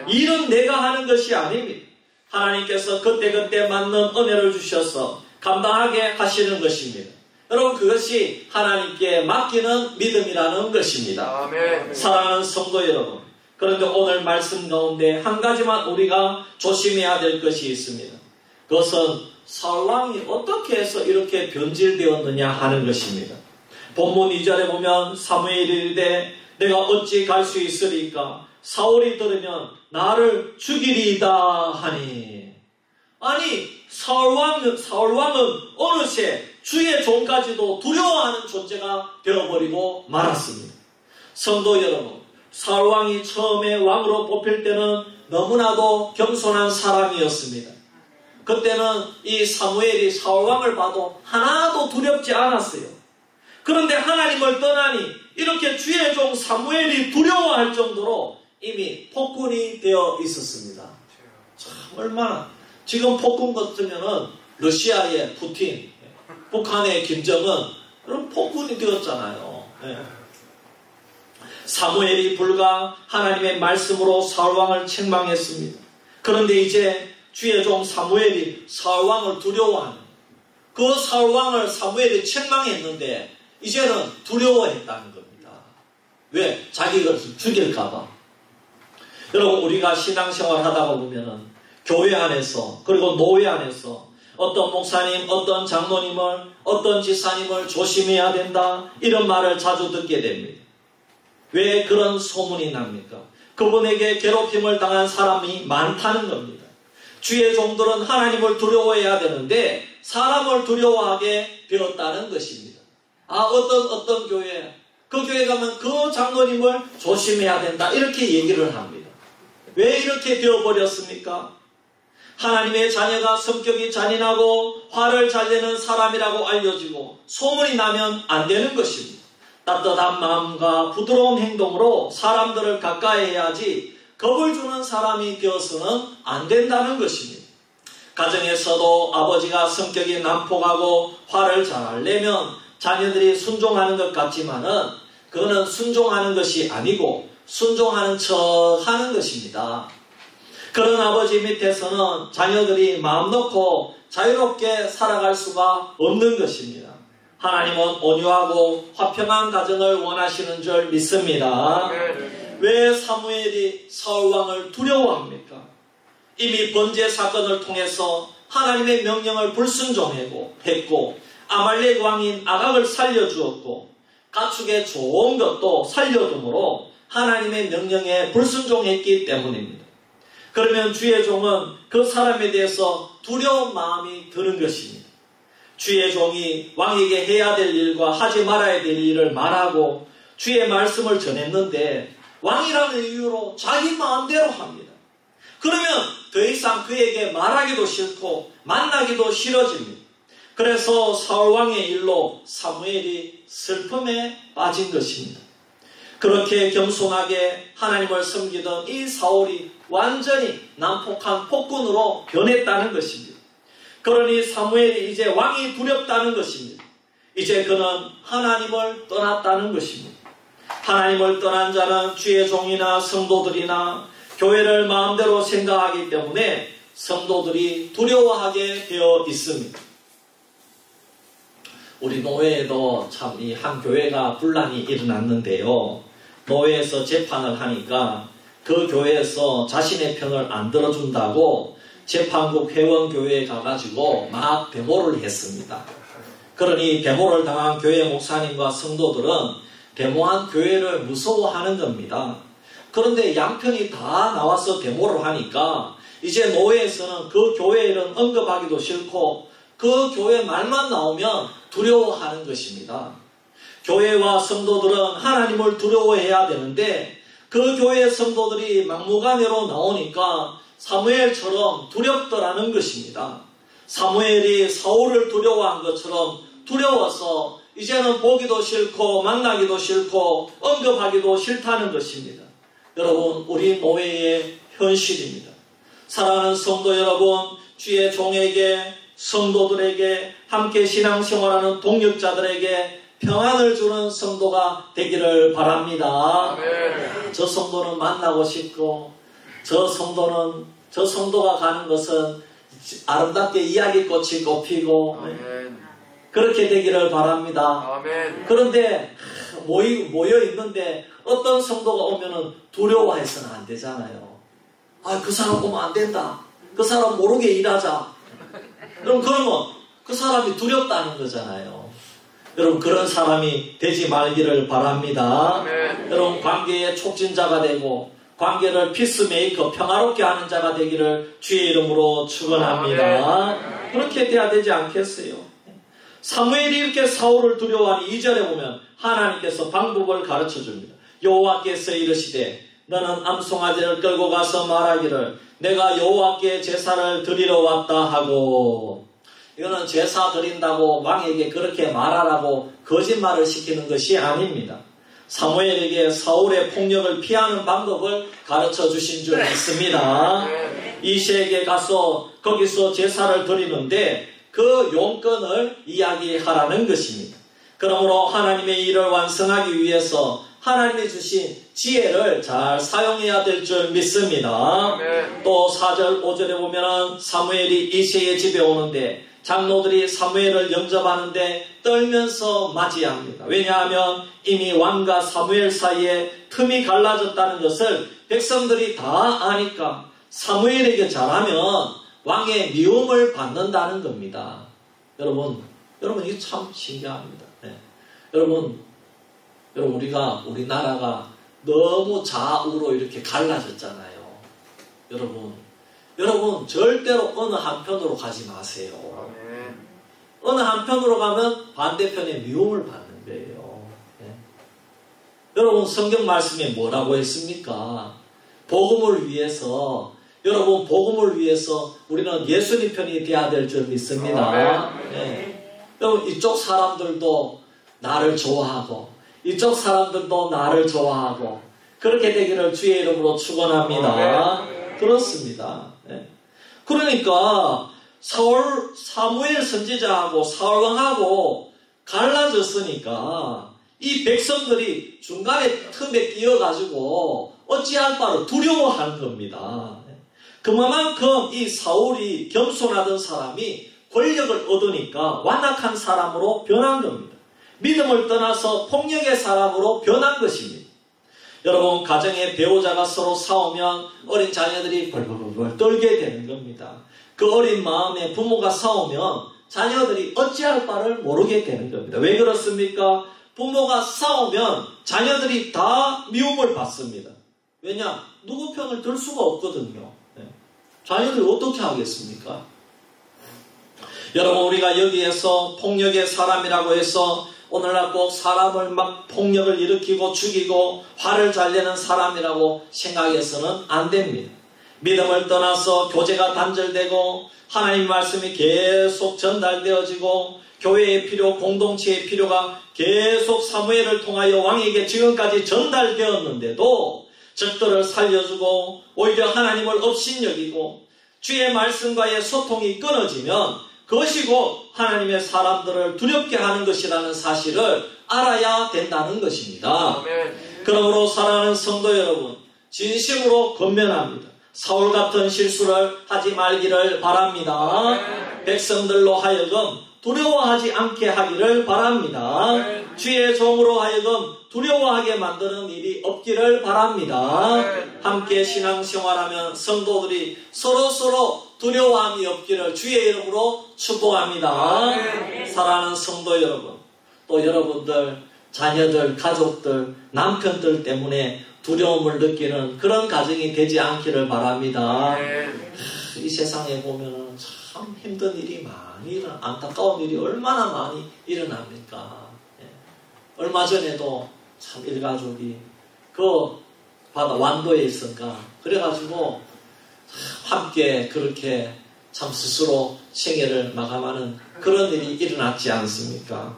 일은 내가 하는 것이 아닙니다. 하나님께서 그때그때 맞는 은혜를 주셔서 감당하게 하시는 것입니다. 여러분 그것이 하나님께 맡기는 믿음이라는 것입니다. 사랑하는 성도 여러분, 그런데 오늘 말씀 가운데 한 가지만 우리가 조심해야 될 것이 있습니다. 그것은 사울왕이 어떻게 해서 이렇게 변질되었느냐 하는 것입니다. 본문 2절에 보면 사무엘이 이르되 내가 어찌 갈 수 있으리까? 사울이 들으면 나를 죽이리이다 하니. 아니 사울왕은 어느새 주의 종까지도 두려워하는 존재가 되어버리고 말았습니다. 성도 여러분, 사울왕이 처음에 왕으로 뽑힐 때는 너무나도 겸손한 사람이었습니다. 그때는 이 사무엘이 사울왕을 봐도 하나도 두렵지 않았어요. 그런데 하나님을 떠나니 이렇게 주의 종 사무엘이 두려워할 정도로 이미 폭군이 되어 있었습니다. 참 얼마나 지금 폭군 같으면은 러시아의 푸틴, 북한의 김정은 그런 폭군이 되었잖아요. 네. 사무엘이 불과 하나님의 말씀으로 사울왕을 책망했습니다. 그런데 이제 주의 종 사무엘이 사울왕을 두려워하는 그 사울왕을 사무엘이 책망했는데 이제는 두려워했다는 겁니다. 왜? 자기가 죽일까봐. 여러분 우리가 신앙생활 하다가 보면은 교회 안에서 그리고 노회 안에서 어떤 목사님, 어떤 장로님을, 어떤 지사님을 조심해야 된다 이런 말을 자주 듣게 됩니다. 왜 그런 소문이 납니까? 그분에게 괴롭힘을 당한 사람이 많다는 겁니다. 주의 종들은 하나님을 두려워해야 되는데 사람을 두려워하게 되었다는 것입니다. 어떤 교회, 그 교회 가면 그 장로님을 조심해야 된다 이렇게 얘기를 합니다. 왜 이렇게 되어버렸습니까? 하나님의 자녀가 성격이 잔인하고 화를 잘 내는 사람이라고 알려지고 소문이 나면 안 되는 것입니다. 따뜻한 마음과 부드러운 행동으로 사람들을 가까이 해야지 겁을 주는 사람이 되어서는 안 된다는 것입니다. 가정에서도 아버지가 성격이 난폭하고 화를 잘 내면 자녀들이 순종하는 것 같지만은 그거는 순종하는 것이 아니고 순종하는 척 하는 것입니다. 그런 아버지 밑에서는 자녀들이 마음 놓고 자유롭게 살아갈 수가 없는 것입니다. 하나님은 온유하고 화평한 가정을 원하시는 줄 믿습니다. 왜 사무엘이 사울왕을 두려워합니까? 이미 번제 사건을 통해서 하나님의 명령을 불순종했고 아말렉 왕인 아각을 살려주었고 가축의 좋은 것도 살려둠으로 하나님의 명령에 불순종했기 때문입니다. 그러면 주의 종은 그 사람에 대해서 두려운 마음이 드는 것입니다. 주의 종이 왕에게 해야 될 일과 하지 말아야 될 일을 말하고 주의 말씀을 전했는데 왕이라는 이유로 자기 마음대로 합니다. 그러면 더 이상 그에게 말하기도 싫고 만나기도 싫어집니다. 그래서 사울왕의 일로 사무엘이 슬픔에 빠진 것입니다. 그렇게 겸손하게 하나님을 섬기던 이 사울이 완전히 난폭한 폭군으로 변했다는 것입니다. 그러니 사무엘이 이제 왕이 두렵다는 것입니다. 이제 그는 하나님을 떠났다는 것입니다. 하나님을 떠난 자는 주의 종이나 성도들이나 교회를 마음대로 생각하기 때문에 성도들이 두려워하게 되어 있습니다. 우리 노회에도 참 이 한 교회가 분란이 일어났는데요. 노회에서 재판을 하니까 그 교회에서 자신의 편을 안 들어준다고 재판국 회원교회에 가가지고 막 데모를 했습니다. 그러니 데모를 당한 교회 목사님과 성도들은 데모한 교회를 무서워하는 겁니다. 그런데 양편이 다 나와서 데모를 하니까 이제 노회에서는 그 교회를 언급하기도 싫고 그 교회 말만 나오면 두려워하는 것입니다. 교회와 성도들은 하나님을 두려워해야 되는데 그 교회 성도들이 막무가내로 나오니까 사무엘처럼 두렵더라는 것입니다. 사무엘이 사울을 두려워한 것처럼 두려워서 이제는 보기도 싫고 만나기도 싫고 언급하기도 싫다는 것입니다. 여러분, 우리 노회의 현실입니다. 사랑하는 성도 여러분, 주의 종에게, 성도들에게, 함께 신앙생활하는 동역자들에게 평안을 주는 성도가 되기를 바랍니다. 아멘. 저 성도는 만나고 싶고 저 성도가 가는 것은 아름답게 이야기꽃이 꽃피고 아멘. 그렇게 되기를 바랍니다. 아멘. 그런데 모여 있는데 어떤 성도가 오면은 두려워해서는 안 되잖아요. 아, 그 사람 오면 안 된다. 그 사람 모르게 일하자. 그러면 그 사람이 두렵다는 거잖아요. 여러분, 그런 사람이 되지 말기를 바랍니다. 아멘. 여러분, 관계의 촉진자가 되고 관계를 피스메이커, 평화롭게 하는 자가 되기를 주의 이름으로 축원합니다. 아멘. 그렇게 돼야 되지 않겠어요? 사무엘이 이렇게 사울을 두려워하니 2절에 보면 하나님께서 방법을 가르쳐줍니다. 여호와께서 이르시되 너는 암송아지를 끌고 가서 말하기를 내가 여호와께 제사를 드리러 왔다 하고, 이거는 제사 드린다고 왕에게 그렇게 말하라고 거짓말을 시키는 것이 아닙니다. 사무엘에게 사울의 폭력을 피하는 방법을 가르쳐 주신 줄 믿습니다. 이새에게 가서 거기서 제사를 드리는데 그 용건을 이야기하라는 것입니다. 그러므로 하나님의 일을 완성하기 위해서 하나님이 주신 지혜를 잘 사용해야 될 줄 믿습니다. 또 4절 5절에 보면 사무엘이 이새의 집에 오는데 장로들이 사무엘을 영접하는데 떨면서 맞이합니다. 왜냐하면 이미 왕과 사무엘 사이에 틈이 갈라졌다는 것을 백성들이 다 아니까 사무엘에게 잘하면 왕의 미움을 받는다는 겁니다. 여러분 이게 참 신기합니다. 네. 여러분 우리나라가 너무 좌우로 이렇게 갈라졌잖아요. 여러분 절대로 어느 한편으로 가지 마세요. 어느 한편으로 가면 반대편의 미움을 받는 거예요. 네? 여러분, 성경 말씀에 뭐라고 했습니까? 복음을 위해서 우리는 예수님 편이 되어야 될 줄 믿습니다. 네. 여러분, 이쪽 사람들도 나를 좋아하고 이쪽 사람들도 나를 좋아하고 그렇게 되기를 주의 이름으로 축원합니다. 그렇습니다. 네. 그러니까 사무엘 선지자하고 사울왕하고 갈라졌으니까 이 백성들이 중간에 틈에 끼어가지고 어찌할 바를 두려워하는 겁니다. 그만큼 이 사울이 겸손하던 사람이 권력을 얻으니까 완악한 사람으로 변한 겁니다. 믿음을 떠나서 폭력의 사람으로 변한 것입니다. 여러분, 가정의 배우자가 서로 싸우면 어린 자녀들이 벌벌벌 떨게 되는 겁니다. 그 어린 마음에 부모가 싸우면 자녀들이 어찌할 바를 모르게 되는 겁니다. 왜 그렇습니까? 부모가 싸우면 자녀들이 다 미움을 받습니다. 왜냐? 누구 편을 들 수가 없거든요. 자녀들이 어떻게 하겠습니까? 여러분, 우리가 여기에서 폭력의 사람이라고 해서 오늘날 꼭 사람을 막 폭력을 일으키고 죽이고 화를 잘 내는 사람이라고 생각해서는 안 됩니다. 믿음을 떠나서 교제가 단절되고 하나님 말씀이 계속 전달되어지고 교회의 필요, 공동체의 필요가 계속 사무엘을 통하여 왕에게 지금까지 전달되었는데도 적들을 살려주고 오히려 하나님을 업신여기고 주의 말씀과의 소통이 끊어지면 그것이 곧 하나님의 사람들을 두렵게 하는 것이라는 사실을 알아야 된다는 것입니다. 아멘. 그러므로 사랑하는 성도 여러분, 진심으로 권면합니다. 사울 같은 실수를 하지 말기를 바랍니다. 아멘. 백성들로 하여금 두려워하지 않게 하기를 바랍니다. 아멘. 주의 종으로 하여금 두려워하게 만드는 일이 없기를 바랍니다. 아멘. 함께 신앙생활하면 성도들이 서로서로 두려워함이 없기를 주의 이름으로 축복합니다. 아멘. 사랑하는 성도 여러분, 또 여러분들 자녀들, 가족들, 남편들 때문에 두려움을 느끼는 그런 가정이 되지 않기를 바랍니다. 이 세상에 보면 참 힘든 일이 많이 안타까운 일이 얼마나 많이 일어납니까? 얼마 전에도 참 일가족이 그 바다 완도에 있으니까 그래가지고 함께 그렇게 참 스스로 생애를 마감하는 그런 일이 일어났지 않습니까?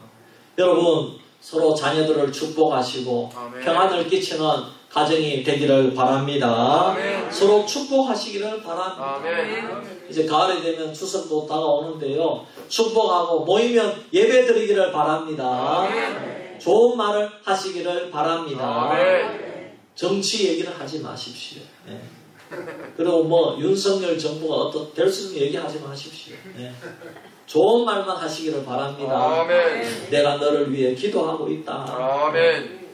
여러분, 서로 자녀들을 축복하시고 아멘. 평안을 끼치는 가정이 되기를 바랍니다. 아멘. 서로 축복하시기를 바랍니다. 아멘. 이제 가을이 되면 추석도 다가오는데요. 축복하고 모이면 예배드리기를 바랍니다. 아멘. 좋은 말을 하시기를 바랍니다. 아멘. 정치 얘기를 하지 마십시오. 네. 그리고 뭐 윤석열 정부가 어떻게 될 수 있는 얘기하지 마십시오. 네. 좋은 말만 하시기를 바랍니다. 아멘. 내가 너를 위해 기도하고 있다. 아멘.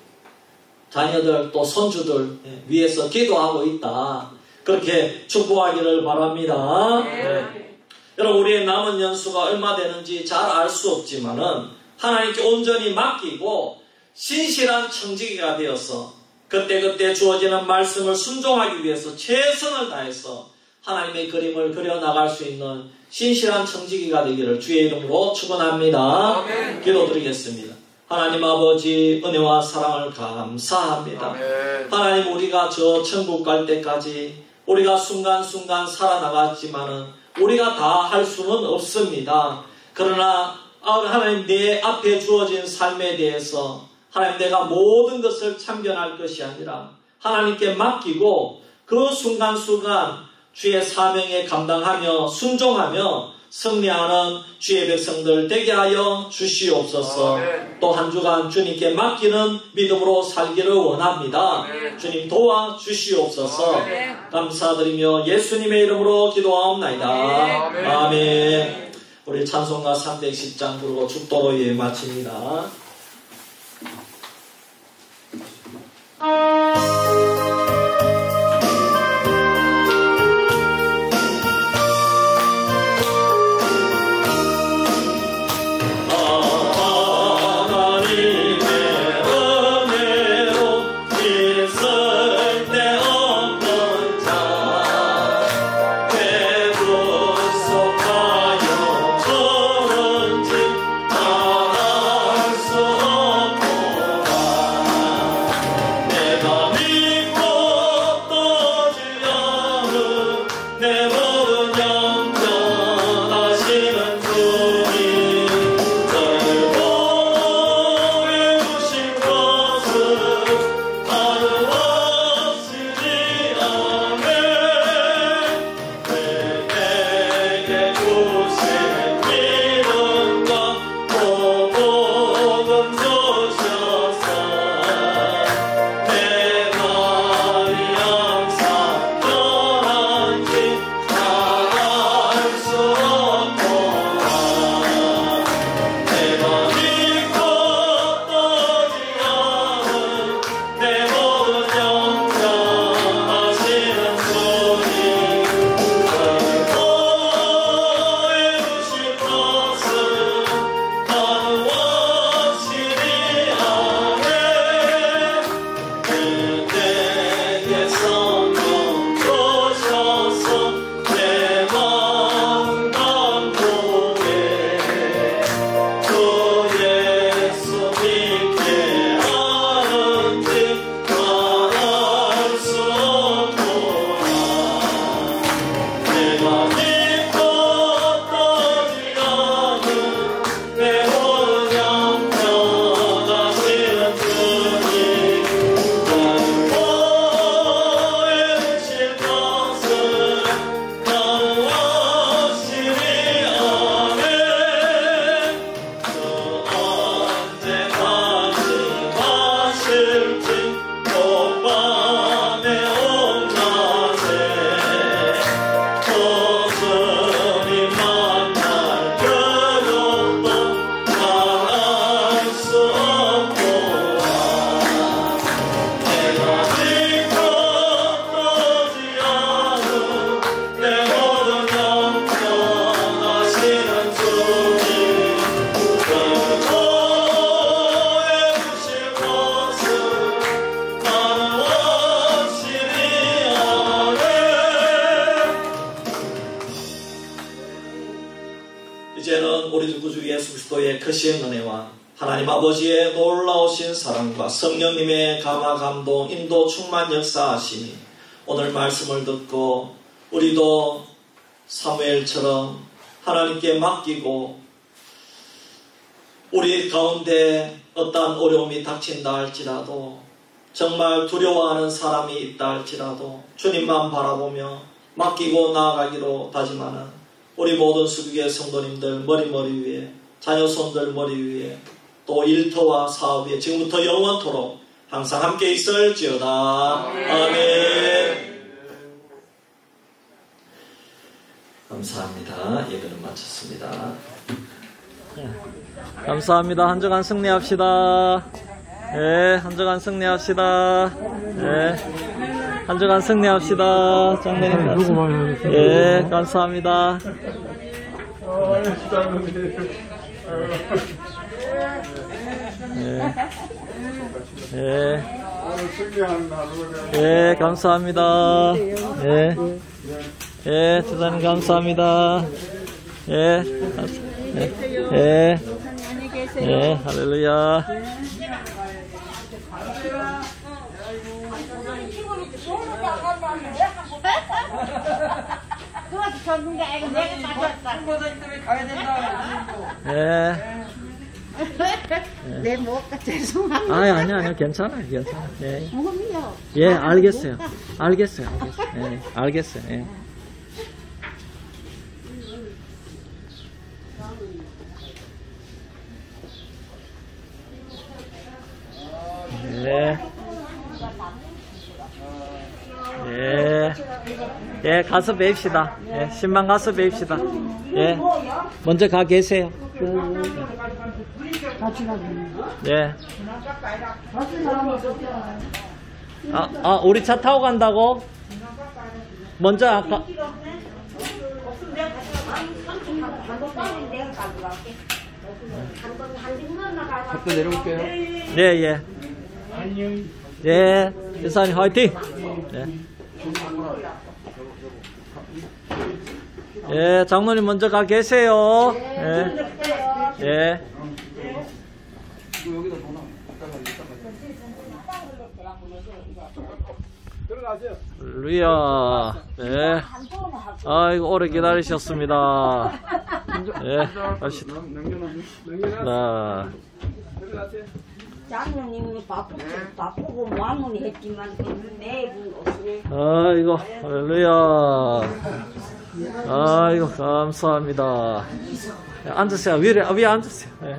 자녀들 또 손주들 위해서 기도하고 있다. 그렇게 축복하기를 바랍니다. 네. 여러분, 우리의 남은 연수가 얼마 되는지 잘 알 수 없지만은 하나님께 온전히 맡기고 신실한 청지기가 되어서 그때그때 주어지는 말씀을 순종하기 위해서 최선을 다해서 하나님의 그림을 그려나갈 수 있는 신실한 청지기가 되기를 주의 이름으로 축원합니다. 아멘. 기도드리겠습니다. 하나님 아버지, 은혜와 사랑을 감사합니다. 아멘. 하나님, 우리가 저 천국 갈 때까지 우리가 순간순간 살아나갔지만은 우리가 다 할 수는 없습니다. 그러나 하나님, 내 앞에 주어진 삶에 대해서 하나님, 내가 모든 것을 참견할 것이 아니라 하나님께 맡기고 그 순간순간 주의 사명에 감당하며 순종하며 승리하는 주의 백성들 되게 하여 주시옵소서. 또 한 주간 주님께 맡기는 믿음으로 살기를 원합니다. 아멘. 주님 도와 주시옵소서. 아멘. 감사드리며 예수님의 이름으로 기도하옵나이다. 아멘. 아멘. 우리 찬송가 310장 부르고 죽도록 예배 마칩니다. 수 우리 주 구주 예수 그리스도의 크신 은혜와 하나님 아버지의 놀라우신 사랑과 성령님의 감화 감동 인도 충만 역사하심이 오늘 말씀을 듣고 우리도 사무엘처럼 하나님께 맡기고 우리 가운데 어떠한 어려움이 닥친다 할지라도 정말 두려워하는 사람이 있다 할지라도 주님만 바라보며 맡기고 나아가기로 다짐하는 우리 모든 수교의 성도님들 머리 위에 자녀 손들 머리 위에 또 일터와 사업 위에 지금부터 영원토록 항상 함께 있을지어다. 아멘. 감사합니다. 예배는 마쳤습니다. 감사합니다. 한 주간 승리합시다. 예, 한 주간 승리합시다. 예, 한 주간 승리합시다. 장로님. 예, 감사합니다. 예, 예, 감사합니다. 예, 예, 주사님 감사합니다. 예, 예, 예, 할렐루야. 예. 내 목가 죄송합니다. 아니요, 괜찮아요. 예. 뭐요? 예, 알겠어요. 예, 알겠어요. 예. 예. 예. 예, 가서 뵙시다. 예, 신방 가서 뵙시다. 예. 먼저 가 계세요. 예. 우리 차 타고 간다고? 먼저 아까. 갖다 내려올게요. 예. 예. 유사님 화이팅! 예. 예, 장로님 먼저 가 계세요. 예. 예. 할렐루야. 예. 아이고, 오래 기다리셨습니다. 예, 갑시다. 장로님은 바쁘고 마무리했지만 매분 옷을. 아이고, 할렐루야. 아이고, 감사합니다. 앉으세요. 위에 앉으세요. 예.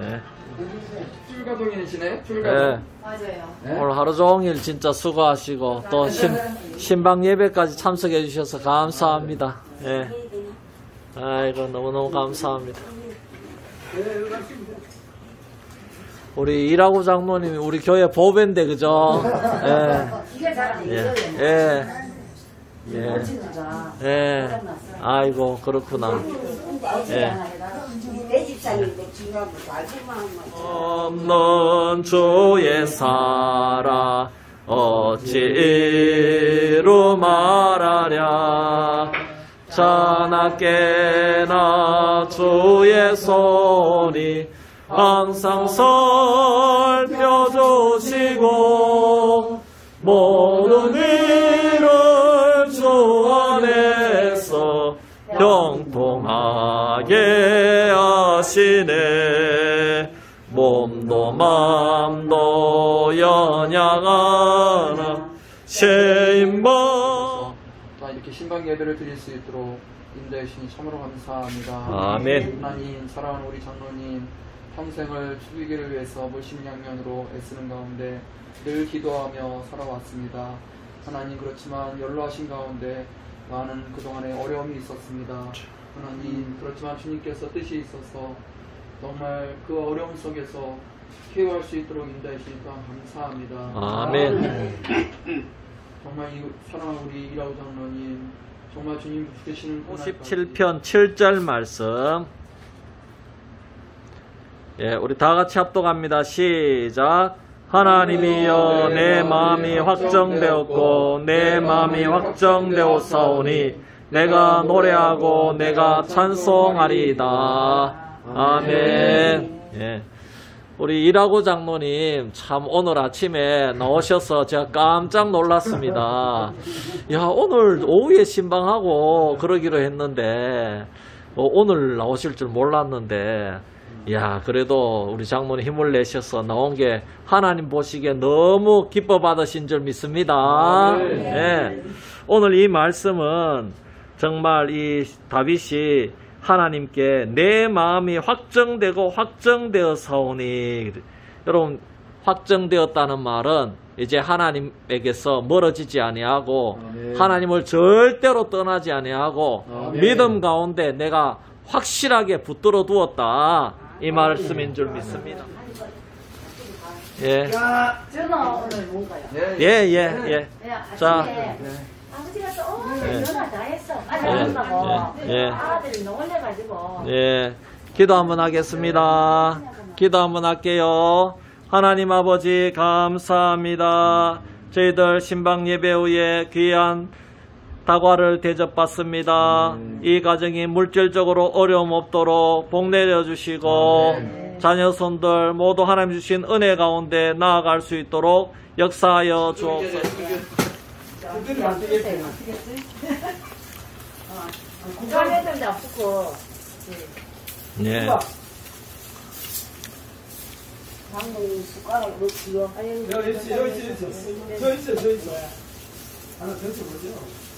예. 출가동이시네? 출가동. 예. 맞아요. 오늘 하루 종일 진짜 수고하시고 또 신방 예배까지 참석해 주셔서 감사합니다. 예. 아이고, 너무너무 감사합니다. 우리 이라고 장로님이 우리 교회 보배인데, 그죠? 예. 예. 예. 예. 아이고, 그렇구나. 예. 없는 주의 사랑 어찌 이루 말하랴. 자나깨나 주의 손이 항상 살펴주시고 모든 일을 주 안에서 형통하게 하시네. 몸도 맘도 연약하나 세임바. 이렇게 신방 예배를 드릴 수 있도록 인도해 주시니 참으로 감사합니다. 아멘. 하나님, 사랑하는 우리 장로님 평생을 추기를 위해서 물심양면으로 애쓰는 가운데 늘 기도하며 살아왔습니다. 하나님, 그렇지만 연로하신 가운데 많은 그동안에 어려움이 있었습니다. 하나님, 그렇지만 주님께서 뜻이 있어서 정말 그 어려움 속에서 케어할 수 있도록 인도해 주시니까 감사합니다. 아멘. 정말 이 사랑하는 우리 이라우 장로님 정말 주님 부르시는 57편 7절 말씀. 예, 우리 다 같이 합독합니다. 시작. 하나님이여, 내 마음이 확정되었고 내 마음이 확정되었사오니 내가 노래하고 내가 찬송하리이다. 아멘. 예. 우리 이라고 장로님 참 오늘 아침에 나오셔서 제가 깜짝 놀랐습니다. 야, 오늘 오후에 신방하고 그러기로 했는데 오늘 나오실 줄 몰랐는데, 야, 그래도 우리 장모님 힘을 내셔서 나온 게 하나님 보시기에 너무 기뻐 받으신 줄 믿습니다. 예. 오늘 이 말씀은 정말 이 다윗이 하나님께 내 마음이 확정되고 확정되어 사오니, 여러분, 확정되었다는 말은 이제 하나님에게서 멀어지지 아니하고 하나님을 절대로 떠나지 아니하고 믿음 가운데 내가 확실하게 붙들어 두었다, 이 말씀인 줄 믿습니다. 예. 전화 오늘 뭔가요? 예. 자. 아버지가 또 전화 다 했어. 빨리 온다고. 아들이 놀래가지고. 예. 기도 한번 하겠습니다. 기도 한번 할게요. 하나님 아버지 감사합니다. 저희들 신방 예배 후에 귀한 다과를 대접받습니다. 이 가정이 물질적으로 어려움 없도록 복 내려주시고 자녀손들 모두 하나님 주신 은혜 가운데 나아갈 수 있도록 역사하여 주옵소서. 구간애들도 아프고. 네. 방금 숟가락 놓지요. 여기 있어. 하나 던져보죠.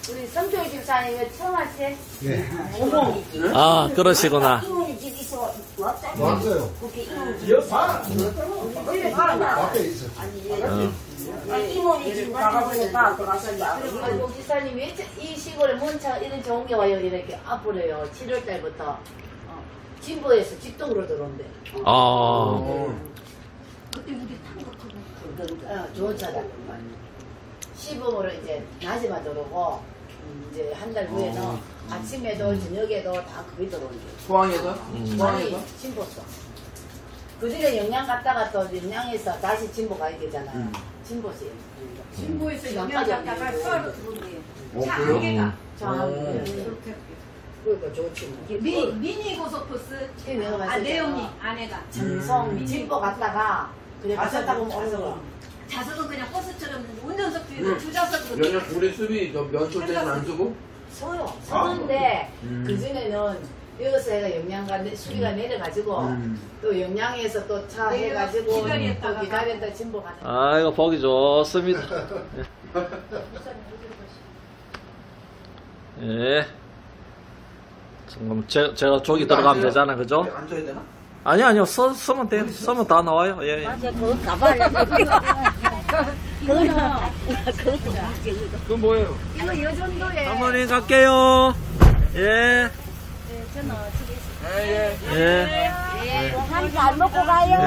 우리 성철 집사님 처음 왔지? 네. 아, 그러시구나. 이모니 집 있어. 왔어요. 그렇게 이모니 여기 봐. 집에 있잖아. 앞에 있어. 이모니 집 가가지고 다 돌아선다. 그리고 집사님 왜 이 시골에 문자 이런 좋은 게 와요? 이렇게 앞으로요. 7월달부터 진보에서 직동으로 들어온대. 그때 우리 탄거 좋은 차다. 시범으로 이제 낮에만 들어오고 이제 한 달 후에는 아침에도 저녁에도 다 그게 들어온대. 포항에서? 포항에서? 진보서. 그전에 영양 갔다가 또 영양에서 다시 진보 가야 되잖아요. 진보지. 진보에서 영양 갔다가 서울로 들어온대요. 그래요? 한 개가. 그러니까 좋지. 미니 고속버스. 내가 봤을 때 내용이 아내가. 정성 진보 갔다가 그냥 버스 타고 가서 좌석은 그냥 버스처럼 운전석 뒤에서 두 좌석으로. 연락 우리 수비 면출 때는 안 쓰고? 서요. 서는데 그전에는 여기서 해가 영양가 수비가 내려가지고 또 영양에서 또 차 해가지고 또 기다렸다 진보 가는. 아이고, 보기 좋습니다. 예. 지금 제가 저기 들어가면 되잖아, 그죠? 앉아야 되나? 아니요, 서면 돼요. 서면 다 나와요. 예. 그거 가봐야 그건 뭐예요? 이거 요 정도에. 장모님 갈게요. 예. 예. 한잘 먹고 가요.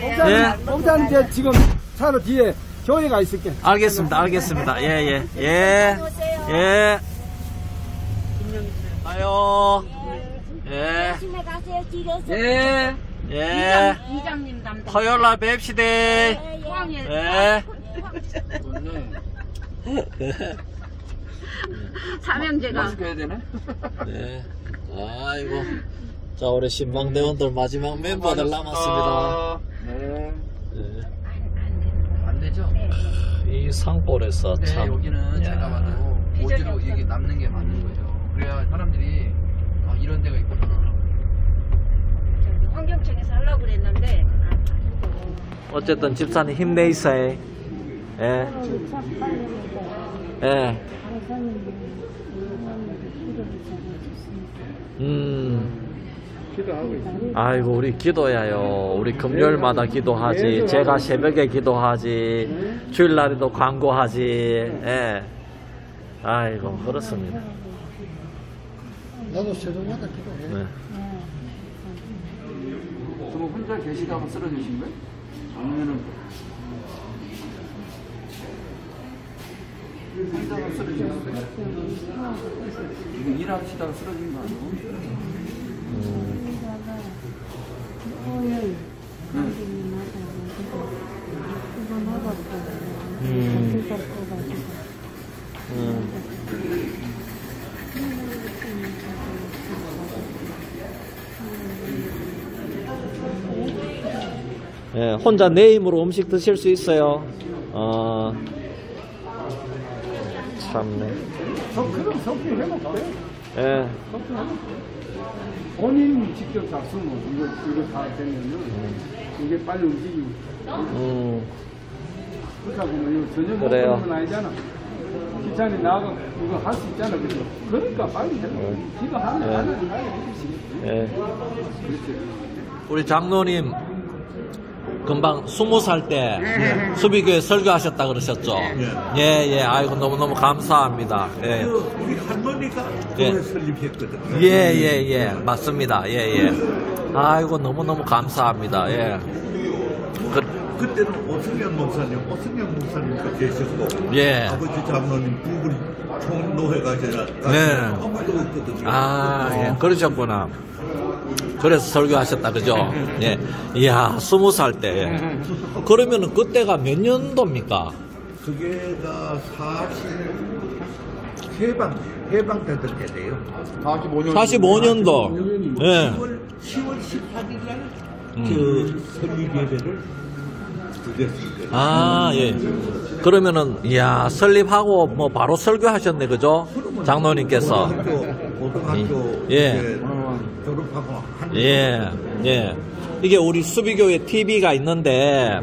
예. 목사님 이제 지금 차로 뒤에 교회가 있을게. 알겠습니다. 예. 가요. 예. 조심히 가세요. 길에서. 예. 이장님 담당. 토요일 날 뵙시다. 포항에. 예. 삼형제가. 연습해야 되네? 네. 아이고. 자, 우리 신방대원들 마지막 멤버들 남았습니다. 네. 네. 안 되죠? 이 산골에서 네, 참. 여기는 야. 제가 봐도 오지로 이게 남는 게 맞는 거예요. 그래야 사람들이 이런 데가 있구나. 환경청에서 하려고 그랬는데. 어쨌든 집사님 힘내세요. 예. 예. 기도하고 있어. 아이고, 우리 기도해요. 우리 금요일마다 기도하지. 제가 새벽에 기도하지. 주일날에도 광고하지. 예. 아이고, 그렇습니다. 나도 새벽마다 기도해. 네. 뭐 혼자 계시다가 쓰러지신 거예요? 아니면은 혼자가 쓰러지셨어요? 이거 일하시다가 쓰러진 거 아니고? 혼자 내 힘으로 음식 드실 수 있어요. 참네. 그럼 석기 해먹대. 예. 본인 직접 잡수면 이거 다 되면은 이게 빨리 움직이고. 그러다 보면 이거 전혀 못 그래요. 하는 건 아니잖아. 기찬이 나가 이거 할 수 있잖아, 그죠? 그러니까 빨리 해. 지가 하면 네. 하는 해야지. 예. 그렇지. 우리 장로님 금방 20살 때 수비교회 설교하셨다 그러셨죠? 예. 아이고 너무너무 감사합니다. 예. 우리 할머니가 예. 교회 설립했거든요. 예. 맞습니다. 예. 아이고 너무너무 감사합니다. 예. 그때는 오승현 목사님도 계셨고 예. 아버지 장로님 두 분이 총노회 가셔야 네. 아무도 없거든요. 예. 그러셨구나. 그래서 설교하셨다, 그죠? 예. 이야, 20살 때. 그러면은 그때가 몇 년도입니까? 그게가 해방되던 때래요. 45년도. 예. 10월 18일 날 그 설립 예배를 드렸습니다. 예. 그러면은, 이야, 설립하고 뭐 바로 설교하셨네, 그죠? 장로님께서. 고등학교 예. 이제 졸업하고 한 예. 이게 우리 수비교회 TV가 있는데,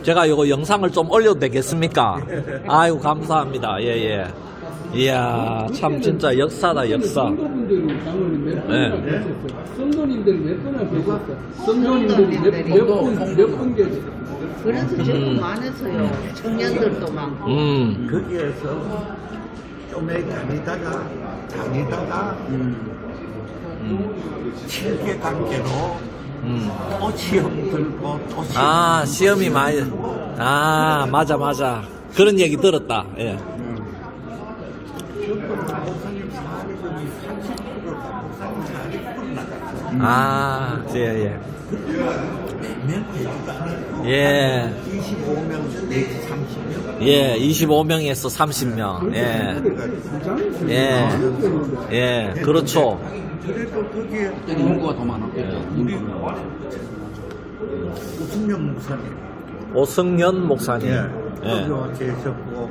제가 이거 영상을 좀 올려도 되겠습니까? 아이고, 감사합니다. 예. 이야, 참 진짜 역사다, 역사. 성도분들이 장로님 몇 네. 분이나 계셨어요? 성도님들이 몇 분이나 계셨어요? 성도님들이 몇 분 계셨어요? 그래서 제일 많았어요. 청년들도 많고. 거기에서 좀 다니다가 7개 단계로 또 시험 들고 또 시험 시험이 많이, 맞아. 그런 얘기 들었다, 예. 목사님 사례금이 30%가 목사님 사례금 나갔어요. 예. 몇 대주가 아니고 예. 25명 내지 30명. 예, 25명에서 30명. 예, 그렇죠. 그래도 거기에 인구가 더 많았겠죠. 우리 우승명 목사님. 오승연 목사님. 거기와 계셨고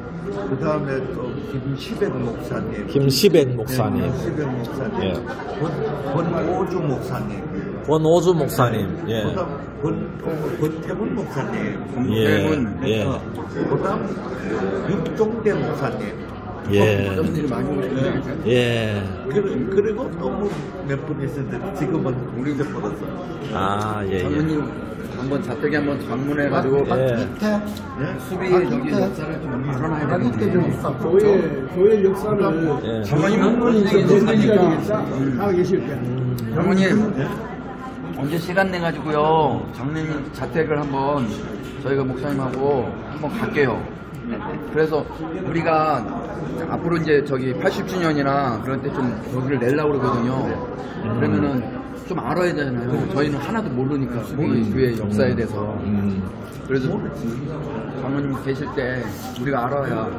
그 다음에 또 김시백 목사님. 김시백 목사님. 예. 권오주 목사님. 권오주 목사님. 예. 그 다음 권태문 목사님. 예. 그 다음 육종대 목사님. 예. 그리고 또 몇 분 있었는데 지금은 우리 집 벌었어. 예. 장모님 한번 자택에 한번 방문해가지고 수비 저기 역사를 좀 알아놔야 되겠네. 교회 역사를 장로님께서 전해주셔야 하고 계실 거예요. 장모님 언제 시간 내가지고요 장로님 자택을 한번 저희가 목사님하고 한번 갈게요. 그래서 우리가 앞으로 이제 저기 80주년이나 그런 때 좀 여기를 내려고 그러거든요. 그러면은 좀 알아야 되잖아요. 저희는 하나도 모르니까 수비 교회 역사에 대해서. 그래서 장모님 계실 때 우리가 알아야.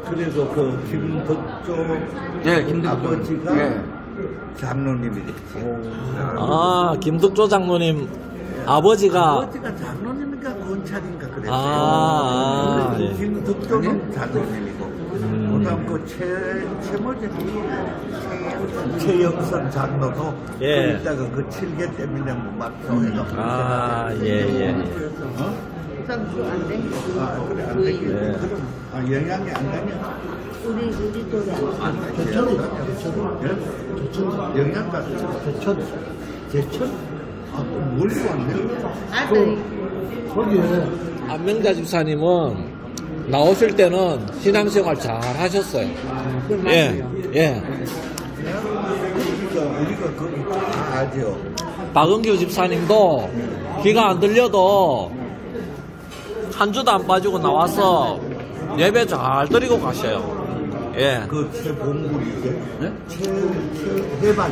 그래서 그 김덕조 김덕조 아버지가 장로님이 됐지. 김덕조 장로님 아버지가 장로님인가 권찰인가 그랬어요. 예. 김덕조는 장로님이고 그다음 그 최영선 장로도 예. 그 있다가 그 7개 때문에 막 해서 예. 그래 안 되겠네. 그럼 영향이 안 되면 우리 또래. 영향 받죠. 제천? 멀리 왔네. 아들이 안명자 집사님은 나오실 때는 신앙생활 잘 하셨어요. 예. 우리가 거기 다 아죠. 박은규 집사님도 귀가 안 들려도 한 주도 안 빠지고 나와서 예배 잘 드리고 가셔요. 예. 그 최봉물이죠. 네? 최해반.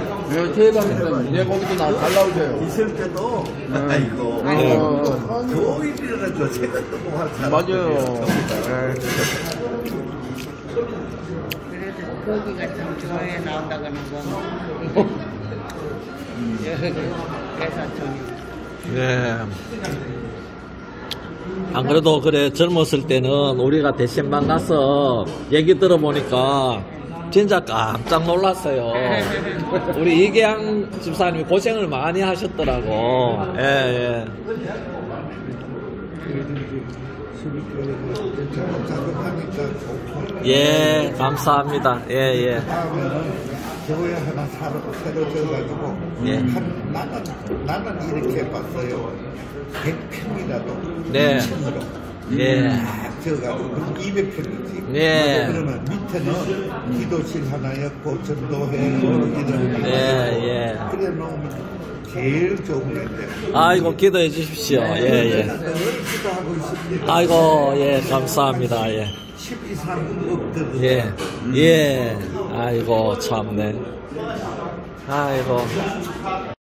태해방 네, 거기도 잘 나오세요. 있을 때도 아이고 교일이라도 생각도 못할 사람. 맞아요. 그래도 거기가 좀 교회에 나온다고는 건. 그래서 좀. 네. 안 그래도 그래 젊었을 때는 우리가 대신방 가서 얘기 들어보니까 진짜 깜짝 놀랐어요. 우리 이계양 집사님이 고생을 많이 하셨더라고. 예, 예. 예, 감사합니다. 예, 예. 다음에는 교회 하나 새로 져가지고 예. 나는 이렇게 봤어요. 100평이라도 네. 2층으로 예. 져가지고 200평이지. 예. 그러면 밑에는 기도실 하나였고 전도회 이런 예, 예. 그래 놓으면 제일 좋은 건데. 아이고, 기도해 주십시오. 예, 예. 늘 기도하고 있습니다. 아이고, 예, 감사합니다. 예. 10 이상 없거든요. 예, 예. 아이고, 참네. 아이고.